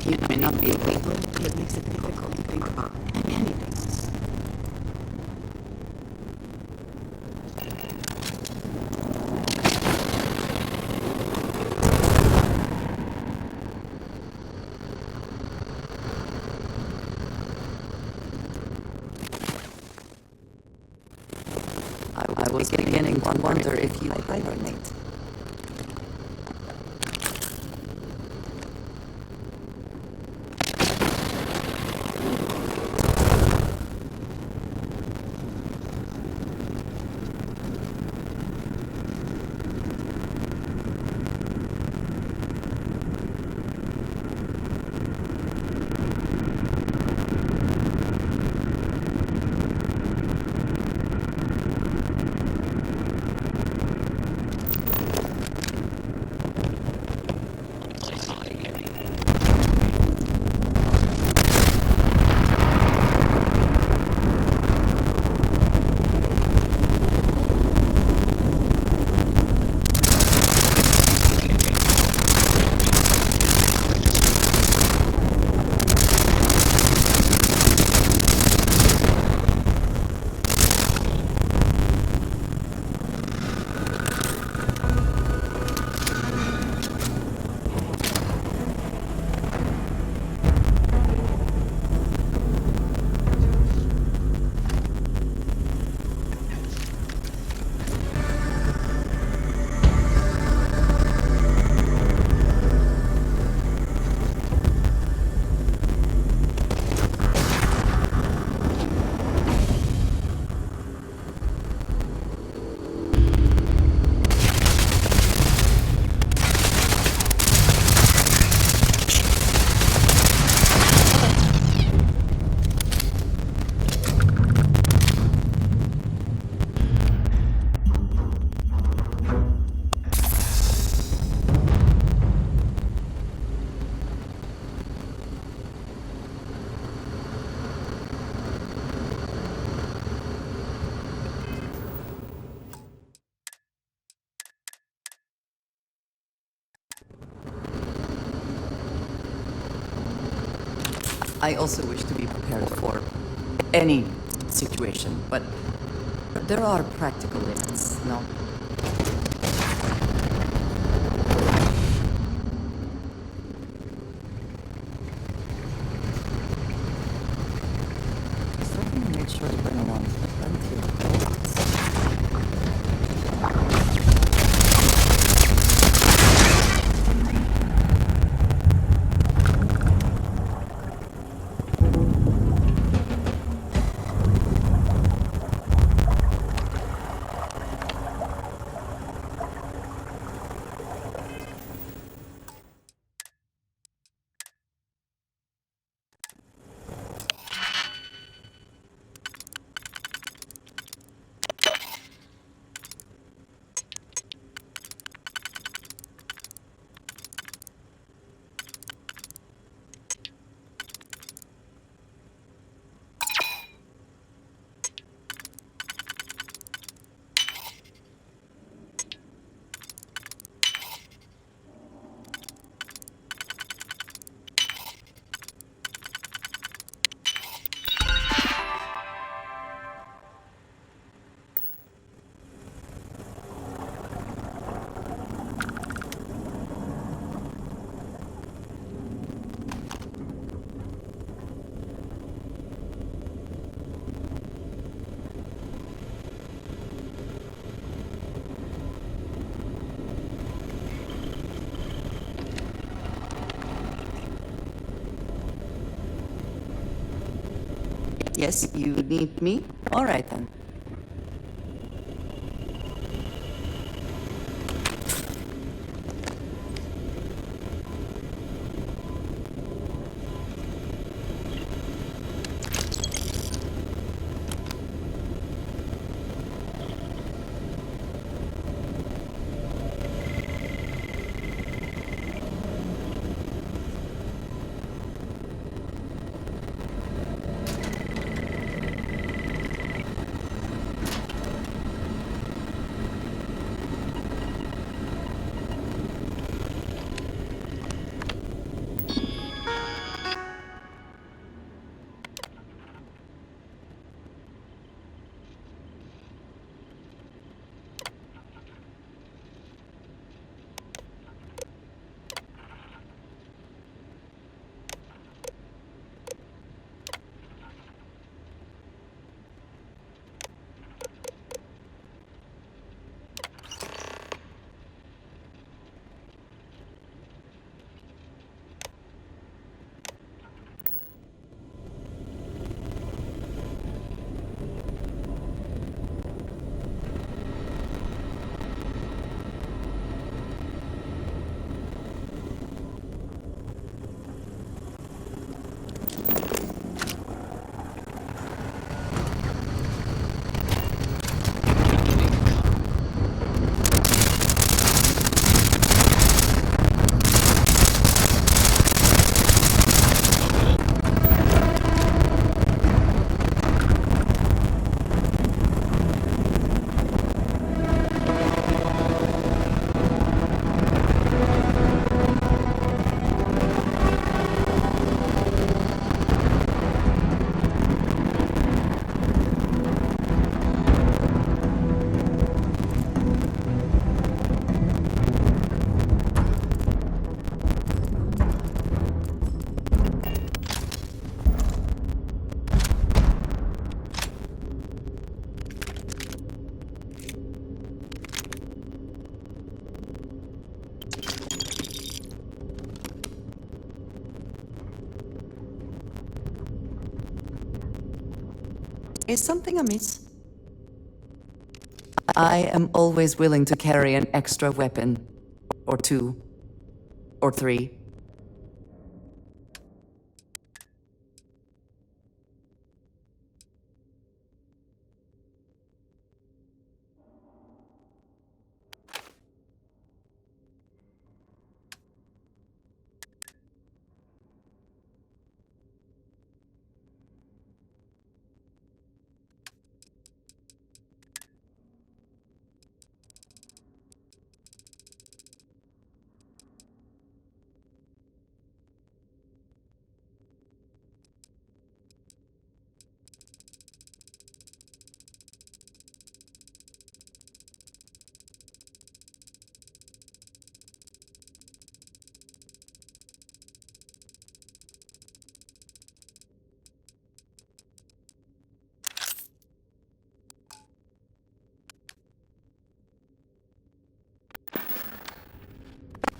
Speaker 5: He may not be illegal, but it makes it difficult to think about anything. I was beginning to wonder if you hibernate. I also wish to be prepared for any situation, but there are practical limits, no? Certainly make sure to bring along plenty of bullets. Yes, you need me? All right then. Is something amiss? I am always willing to carry an extra weapon. Or two. Or three.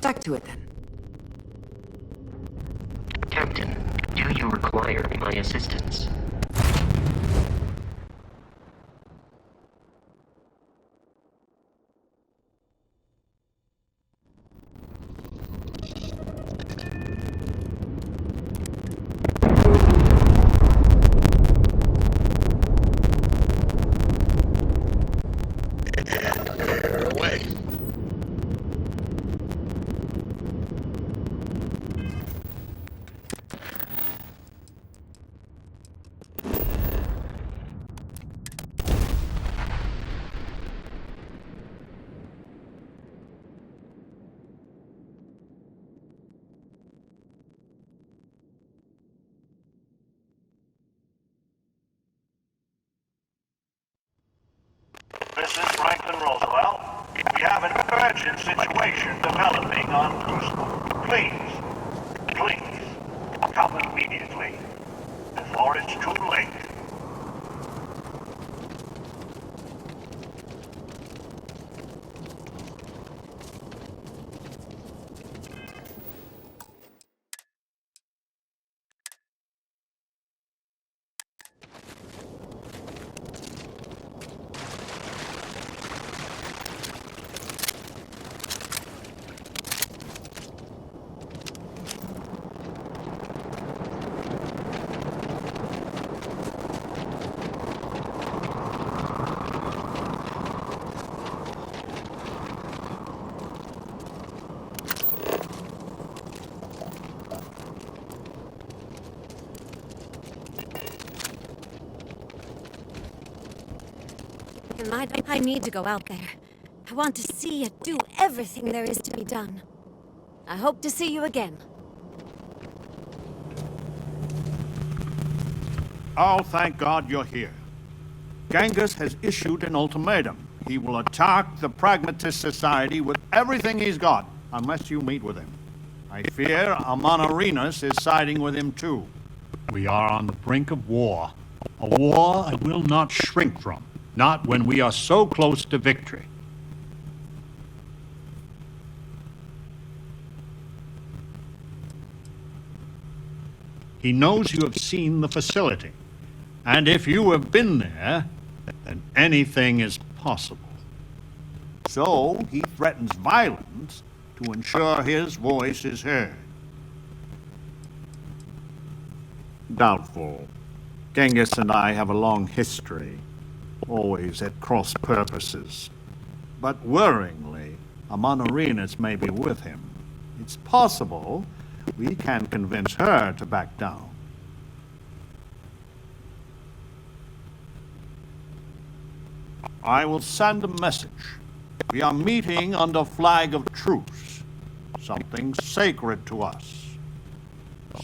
Speaker 5: Back to it then.
Speaker 12: Captain, do you require my assistance?
Speaker 10: They're away.
Speaker 14: This is Franklin Roosevelt. We have an urgent situation developing on Crucible. Please, come immediately, before it's too late.
Speaker 3: Listen, I need to go out there. I want to see and do everything there is to be done. I hope to see you again.
Speaker 4: Oh, thank God you're here. Genghis has issued an ultimatum. He will attack the Pragmatist Society with everything he's got, unless you meet with him. I fear Amonarinas is siding with him too. We are on the brink of war. A war I will not shrink from, not when we are so close to victory. He knows you have seen the facility, and if you have been there, then anything is possible. So he threatens violence to ensure his voice is heard. Doubtful. Genghis and I have a long history, always at cross purposes. But worryingly, Amonarinas may be with him. It's possible we can convince her to back down. I will send a message. We are meeting under flag of truce, something sacred to us.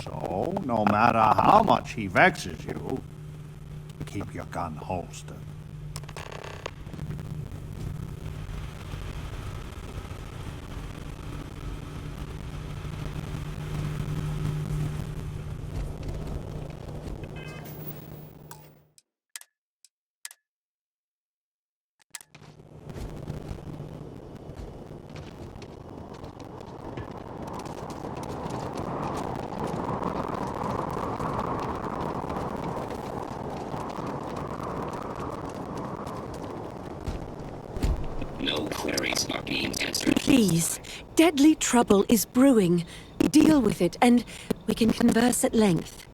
Speaker 4: So, no matter how much he vexes you, keep your gun holstered.
Speaker 2: No queries are being answered.
Speaker 3: Please, deadly trouble is brewing. Deal with it, and we can converse at length.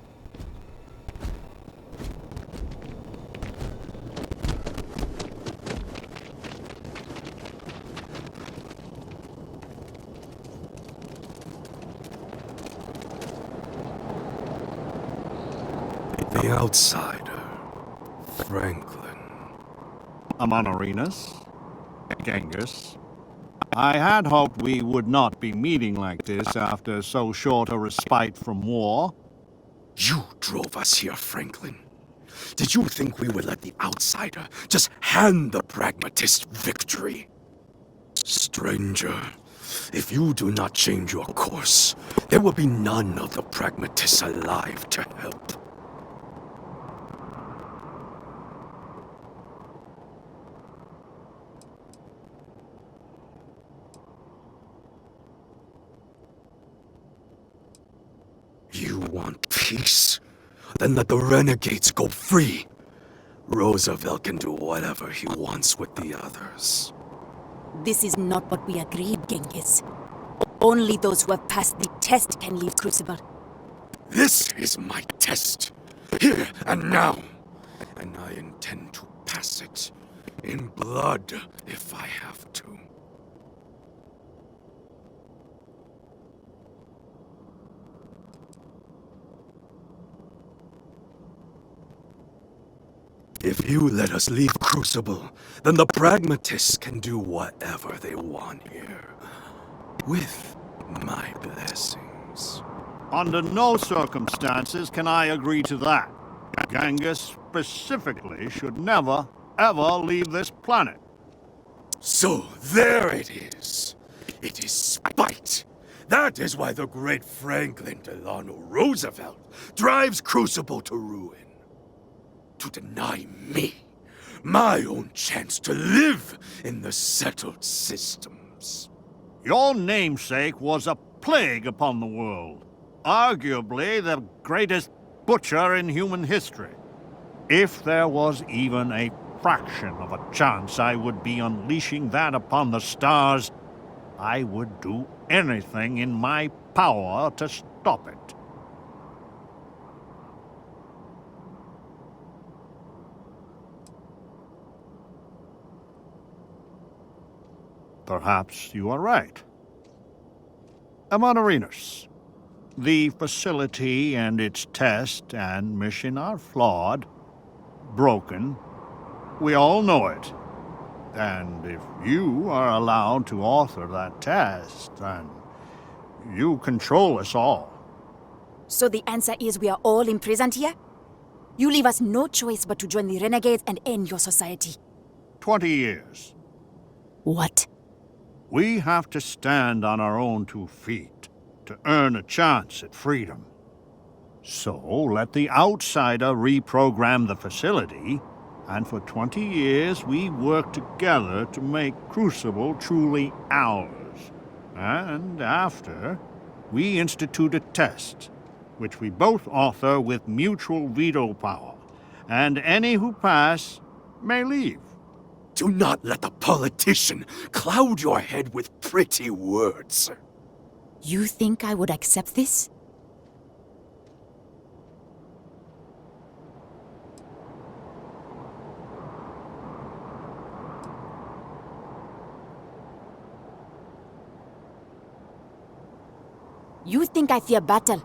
Speaker 9: The outsider. Franklin.
Speaker 4: Amonarinas, Genghis. I had hoped we would not be meeting like this after so short a respite from war.
Speaker 9: You drove us here, Franklin. Did you think we would let the outsider just hand the pragmatist victory? Stranger, if you do not change your course, there will be none of the pragmatists alive to help. You want peace? Then let the renegades go free. Roosevelt can do whatever he wants with the others.
Speaker 8: This is not what we agreed, Genghis. Only those who have passed the test can leave Crucible.
Speaker 9: This is my test. Here and now. And I intend to pass it. In blood, if I have to. If you let us leave Crucible, then the pragmatists can do whatever they want here. With my blessings.
Speaker 4: Under no circumstances can I agree to that. Genghis specifically should never, ever leave this planet.
Speaker 9: So there it is. It is spite. That is why the great Franklin Delano Roosevelt drives Crucible to ruin. To deny me my own chance to live in the settled systems.
Speaker 4: Your namesake was a plague upon the world. Arguably the greatest butcher in human history. If there was even a fraction of a chance I would be unleashing that upon the stars, I would do anything in my power to stop it. Perhaps you are right. Amonarinas, the facility and its test and mission are flawed, broken. We all know it. And if you are allowed to author that test, then you control us all.
Speaker 8: So the answer is we are all imprisoned here? You leave us no choice but to join the renegades and end your society.
Speaker 4: 20 years.
Speaker 8: What?
Speaker 4: We have to stand on our own 2 feet to earn a chance at freedom. So let the outsider reprogram the facility, and for 20 years we work together to make Crucible truly ours. And after, we institute a test, which we both author with mutual veto power, and any who pass may leave.
Speaker 9: Do not let the politician cloud your head with pretty words.
Speaker 8: You think I would accept this? You think I fear battle?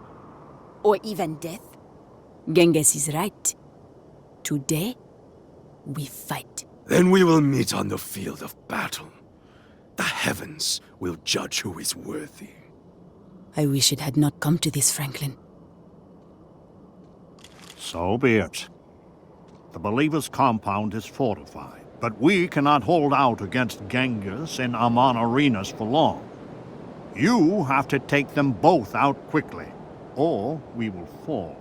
Speaker 8: Or even death? Genghis is right. Today, we fight.
Speaker 9: Then we will meet on the field of battle. The heavens will judge who is worthy.
Speaker 8: I wish it had not come to this, Franklin.
Speaker 4: So be it. The Believer's compound is fortified, but we cannot hold out against Genghis and Amon Arenas for long. You have to take them both out quickly, or we will fall.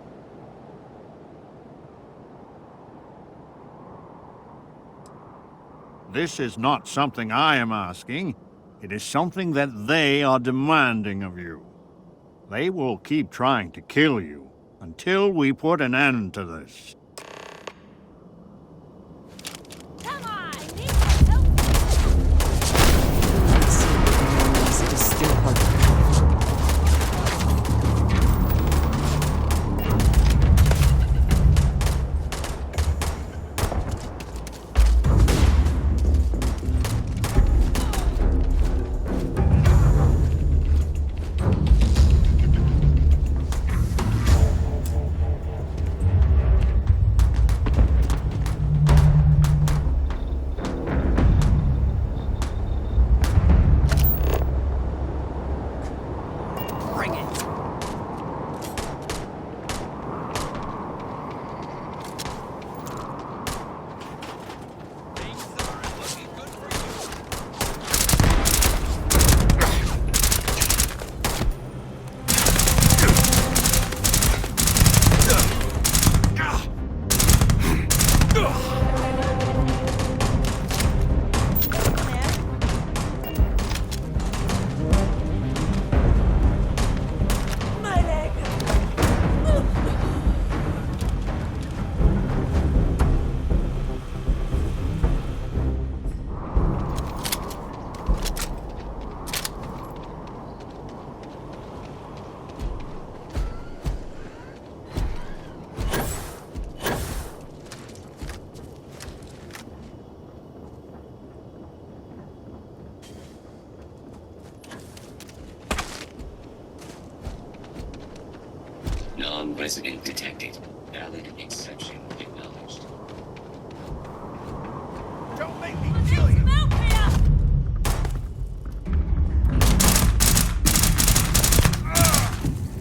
Speaker 4: This is not something I am asking. It is something that they are demanding of you. They will keep trying to kill you until we put an end to this.
Speaker 7: Come on, need some help.
Speaker 5: It is still hard.
Speaker 2: Non-resident detected. Valid exception acknowledged.
Speaker 14: Don't make me kill you!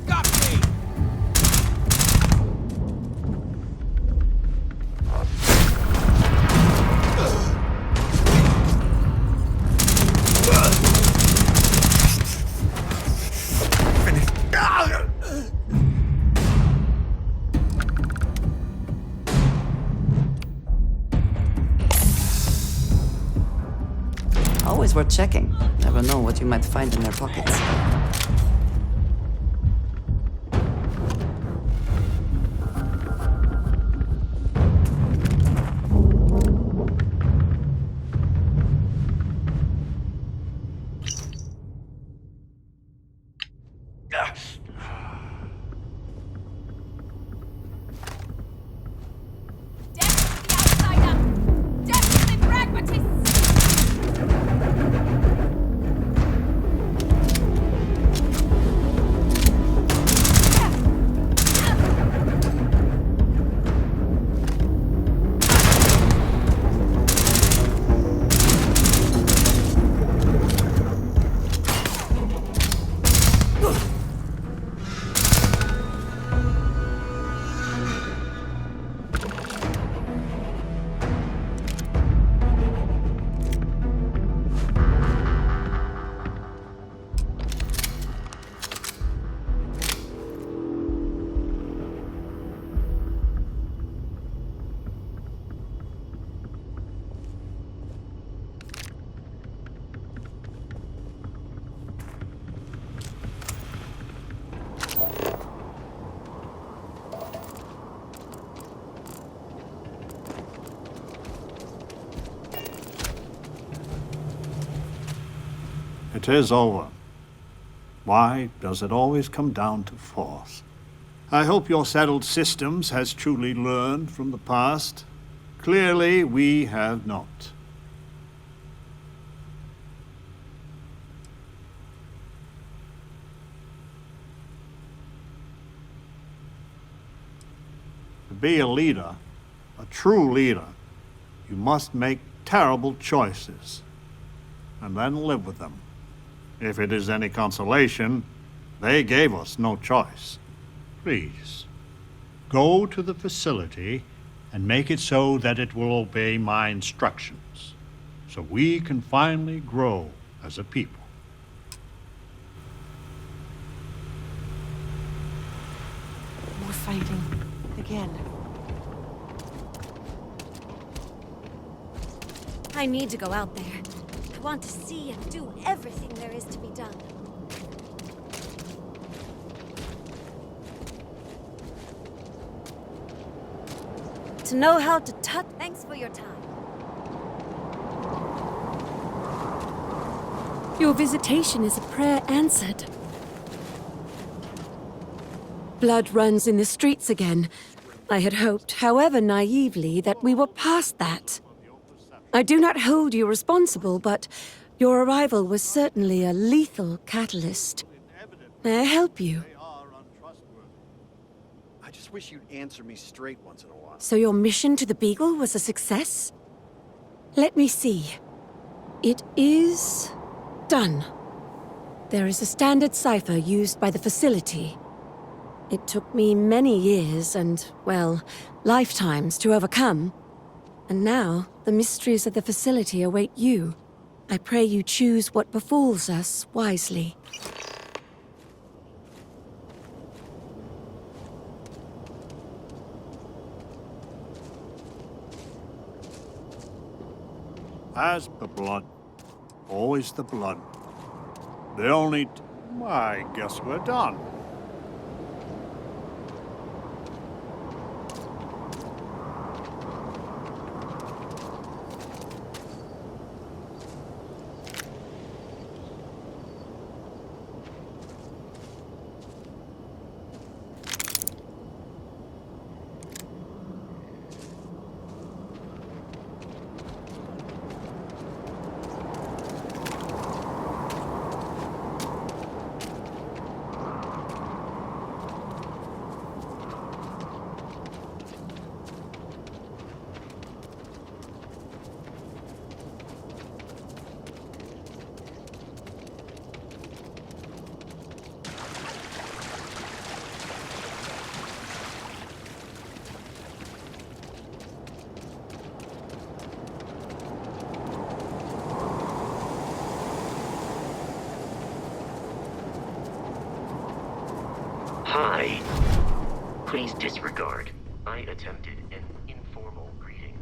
Speaker 11: Got me!
Speaker 5: Always worth checking. Never know what you might find in their pockets.
Speaker 4: It is over. Why does it always come down to force? I hope your settled systems has truly learned from the past. Clearly, we have not. To be a leader, a true leader, you must make terrible choices, and then live with them. If it is any consolation, they gave us no choice. Please, go to the facility and make it so that it will obey my instructions, so we can finally grow as a people.
Speaker 13: More fighting. Again.
Speaker 3: I need to go out there. I want to see and do everything there is to be done. To know how to touch. Thanks for your time. Your visitation is a prayer answered. Blood runs in the streets again. I had hoped, however naively, that we were past that. I do not hold you responsible, but your arrival was certainly a lethal catalyst. May I help you?
Speaker 11: I just wish you'd answer me straight once in a while.
Speaker 3: So your mission to the Beagle was a success? Let me see. It is done. There is a standard cipher used by the facility. It took me many years and, well, lifetimes to overcome. And now, the mysteries of the facility await you. I pray you choose what befalls us wisely.
Speaker 4: As the blood, always the blood. The only... I guess we're done.
Speaker 12: Hi. Please disregard. I attempted an informal greeting.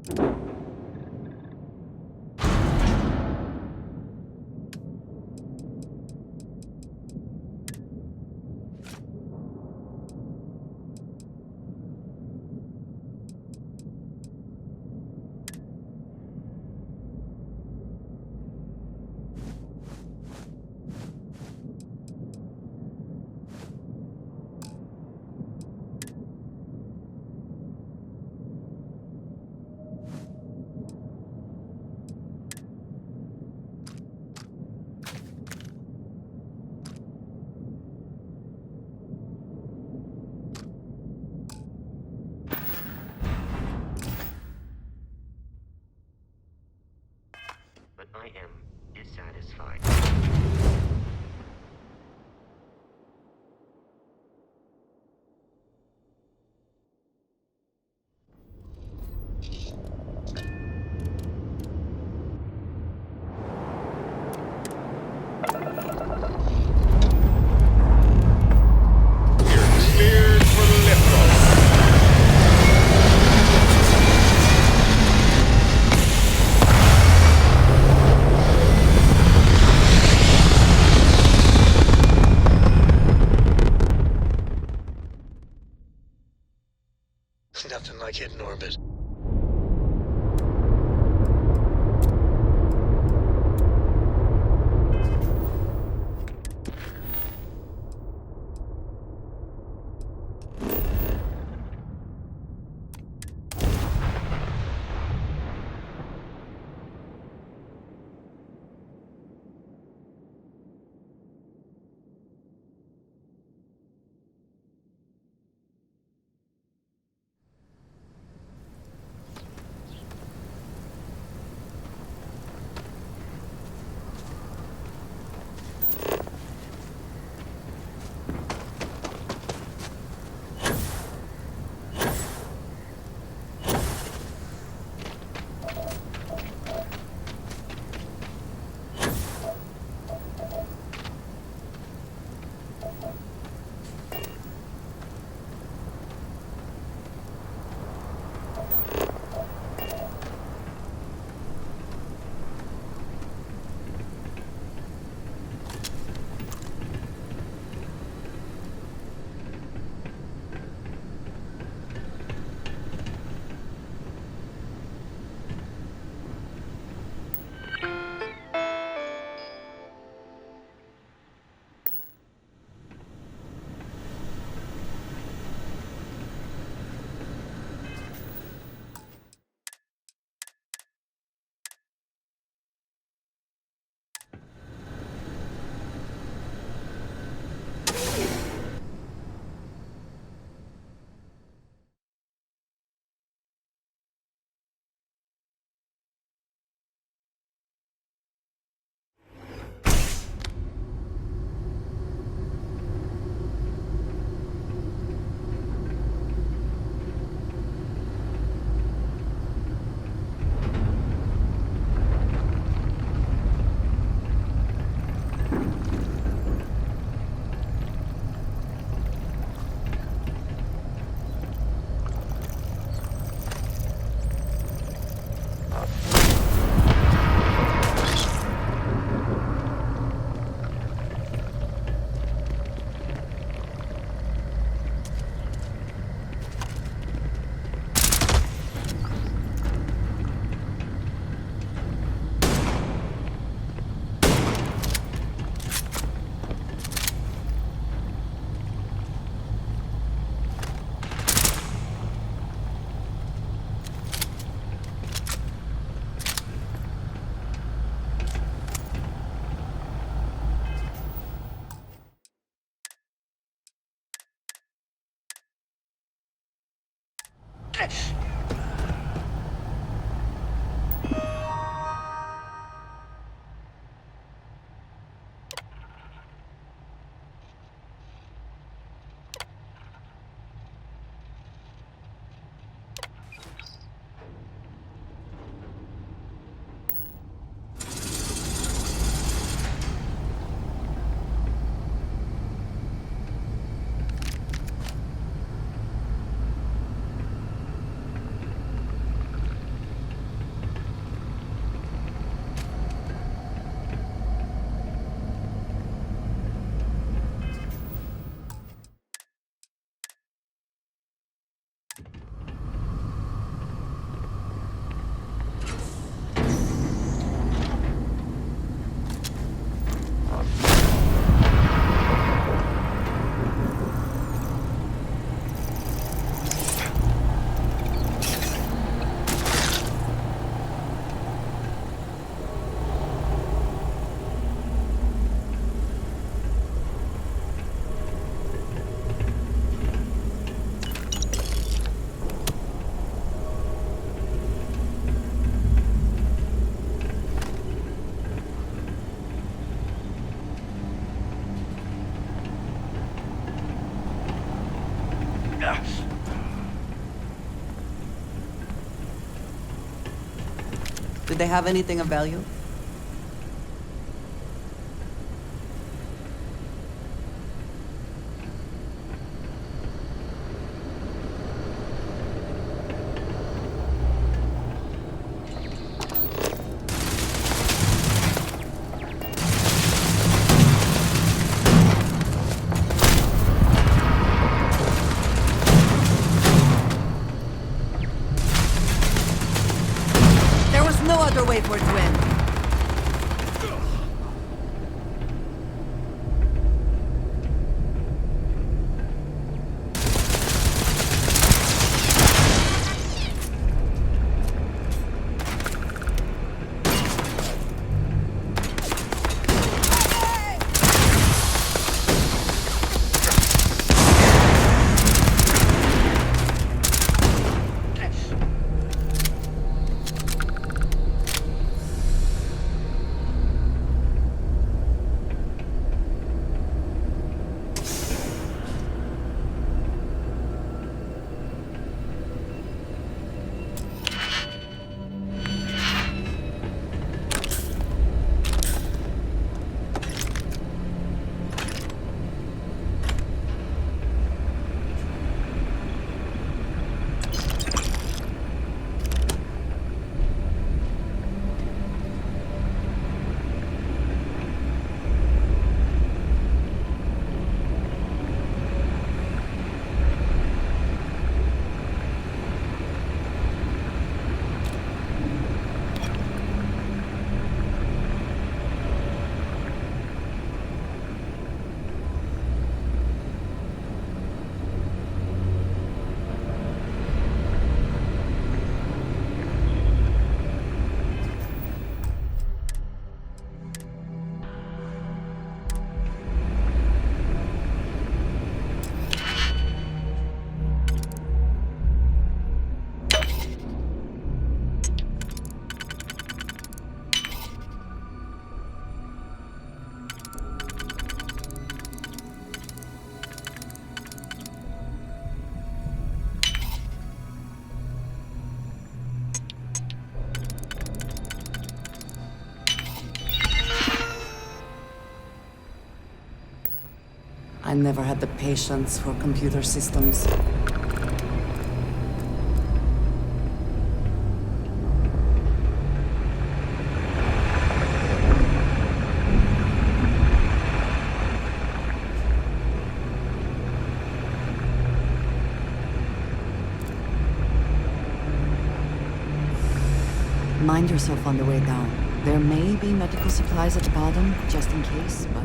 Speaker 12: But I am dissatisfied.
Speaker 10: Cleared for liftoff.
Speaker 15: Nothing like hitting orbit.
Speaker 13: Did they have anything of value? No other way for it to end. I never had the patience for computer systems. Mind yourself on the way down. There may be medical supplies at the bottom, just in case, but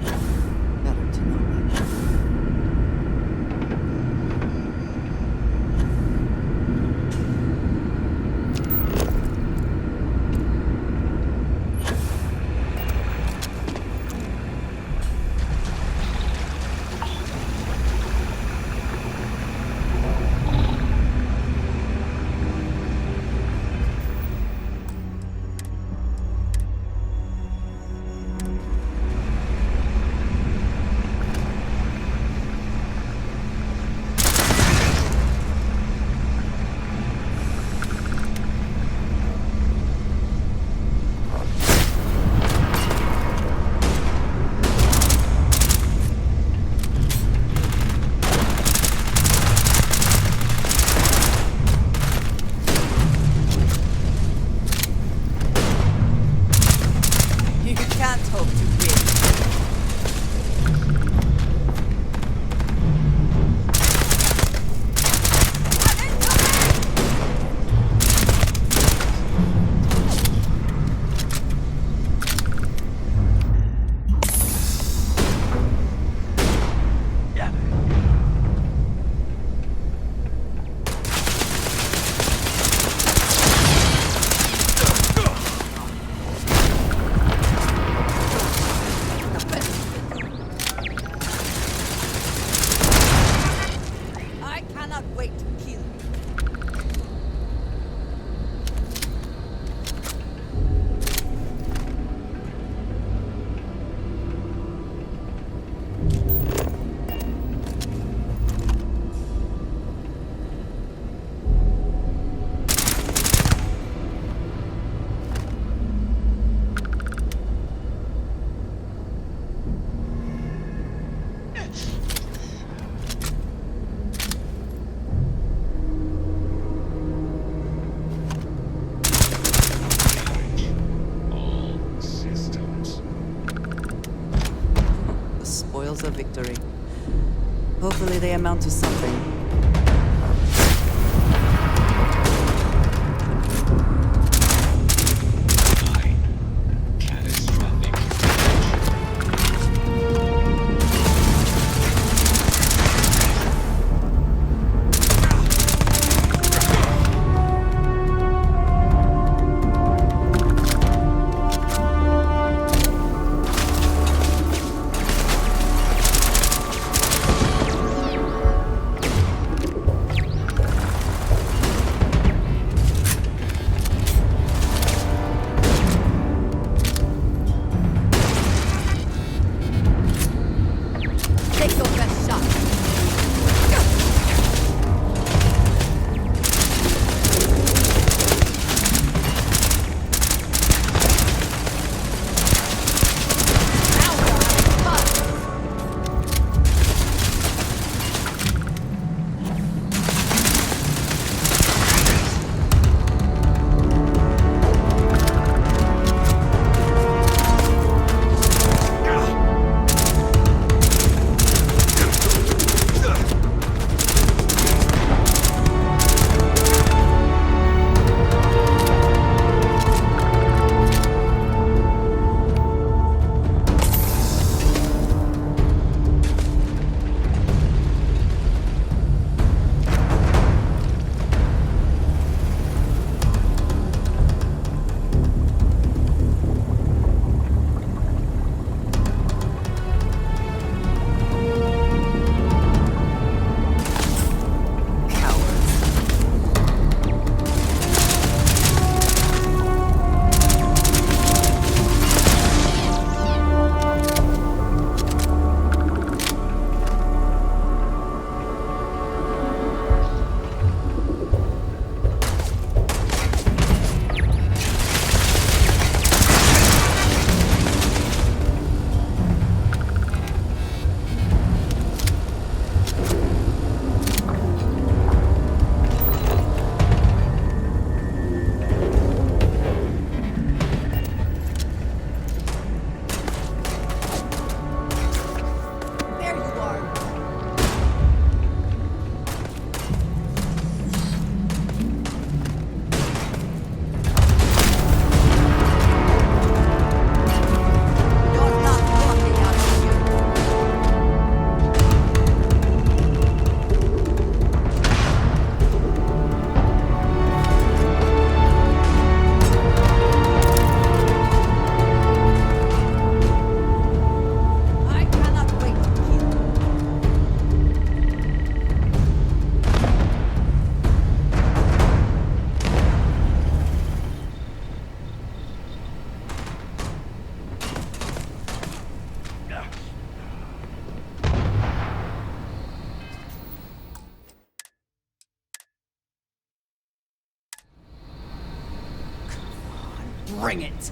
Speaker 13: better to know right now. signals of victory. Hopefully they amount to something.
Speaker 11: Bring it!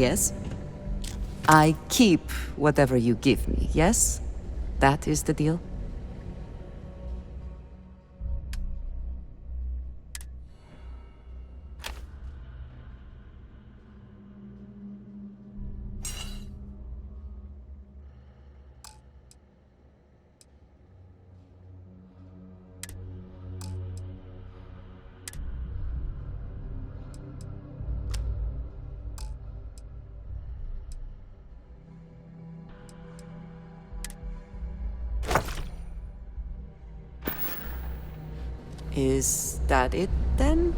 Speaker 13: Yes? I keep whatever you give me, yes? That is the deal? Is that it, then?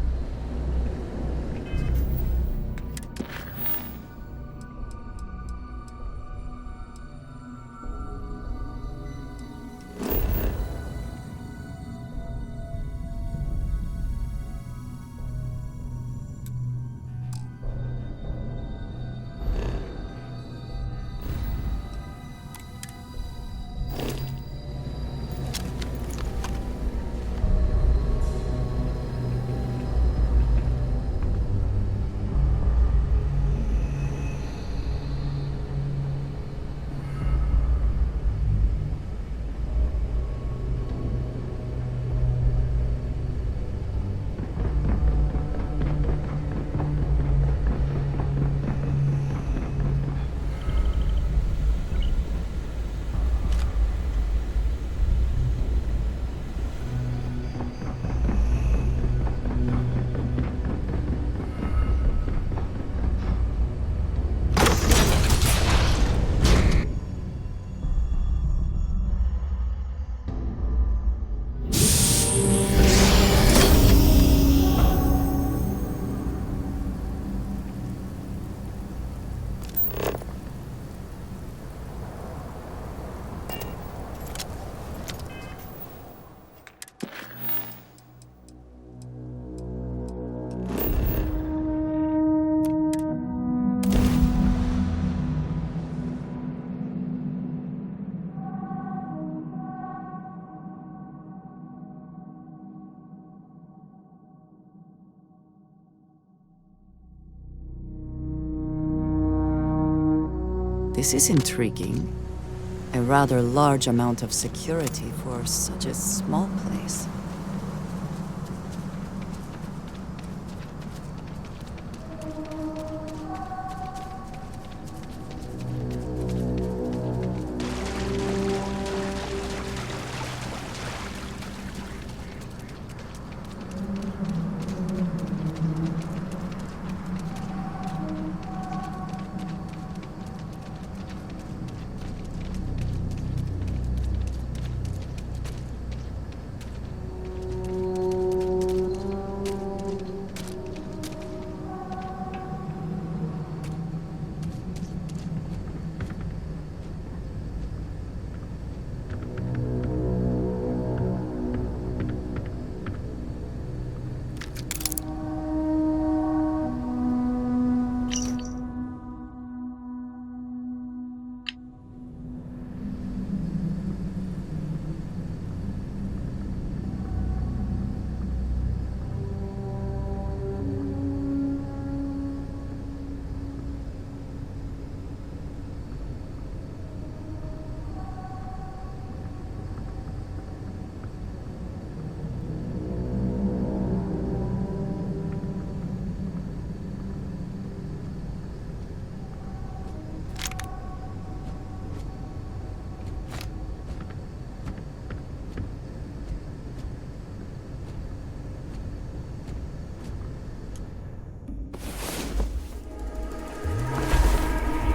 Speaker 13: This is intriguing. A rather large amount of security for such a small place.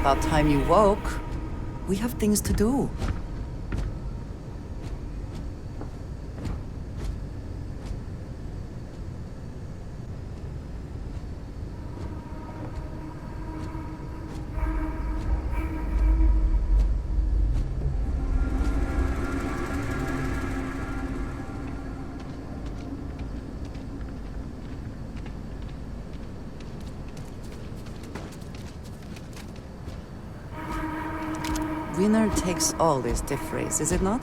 Speaker 13: About time you woke. We have things to do. Winner takes all is the phrase, is it not?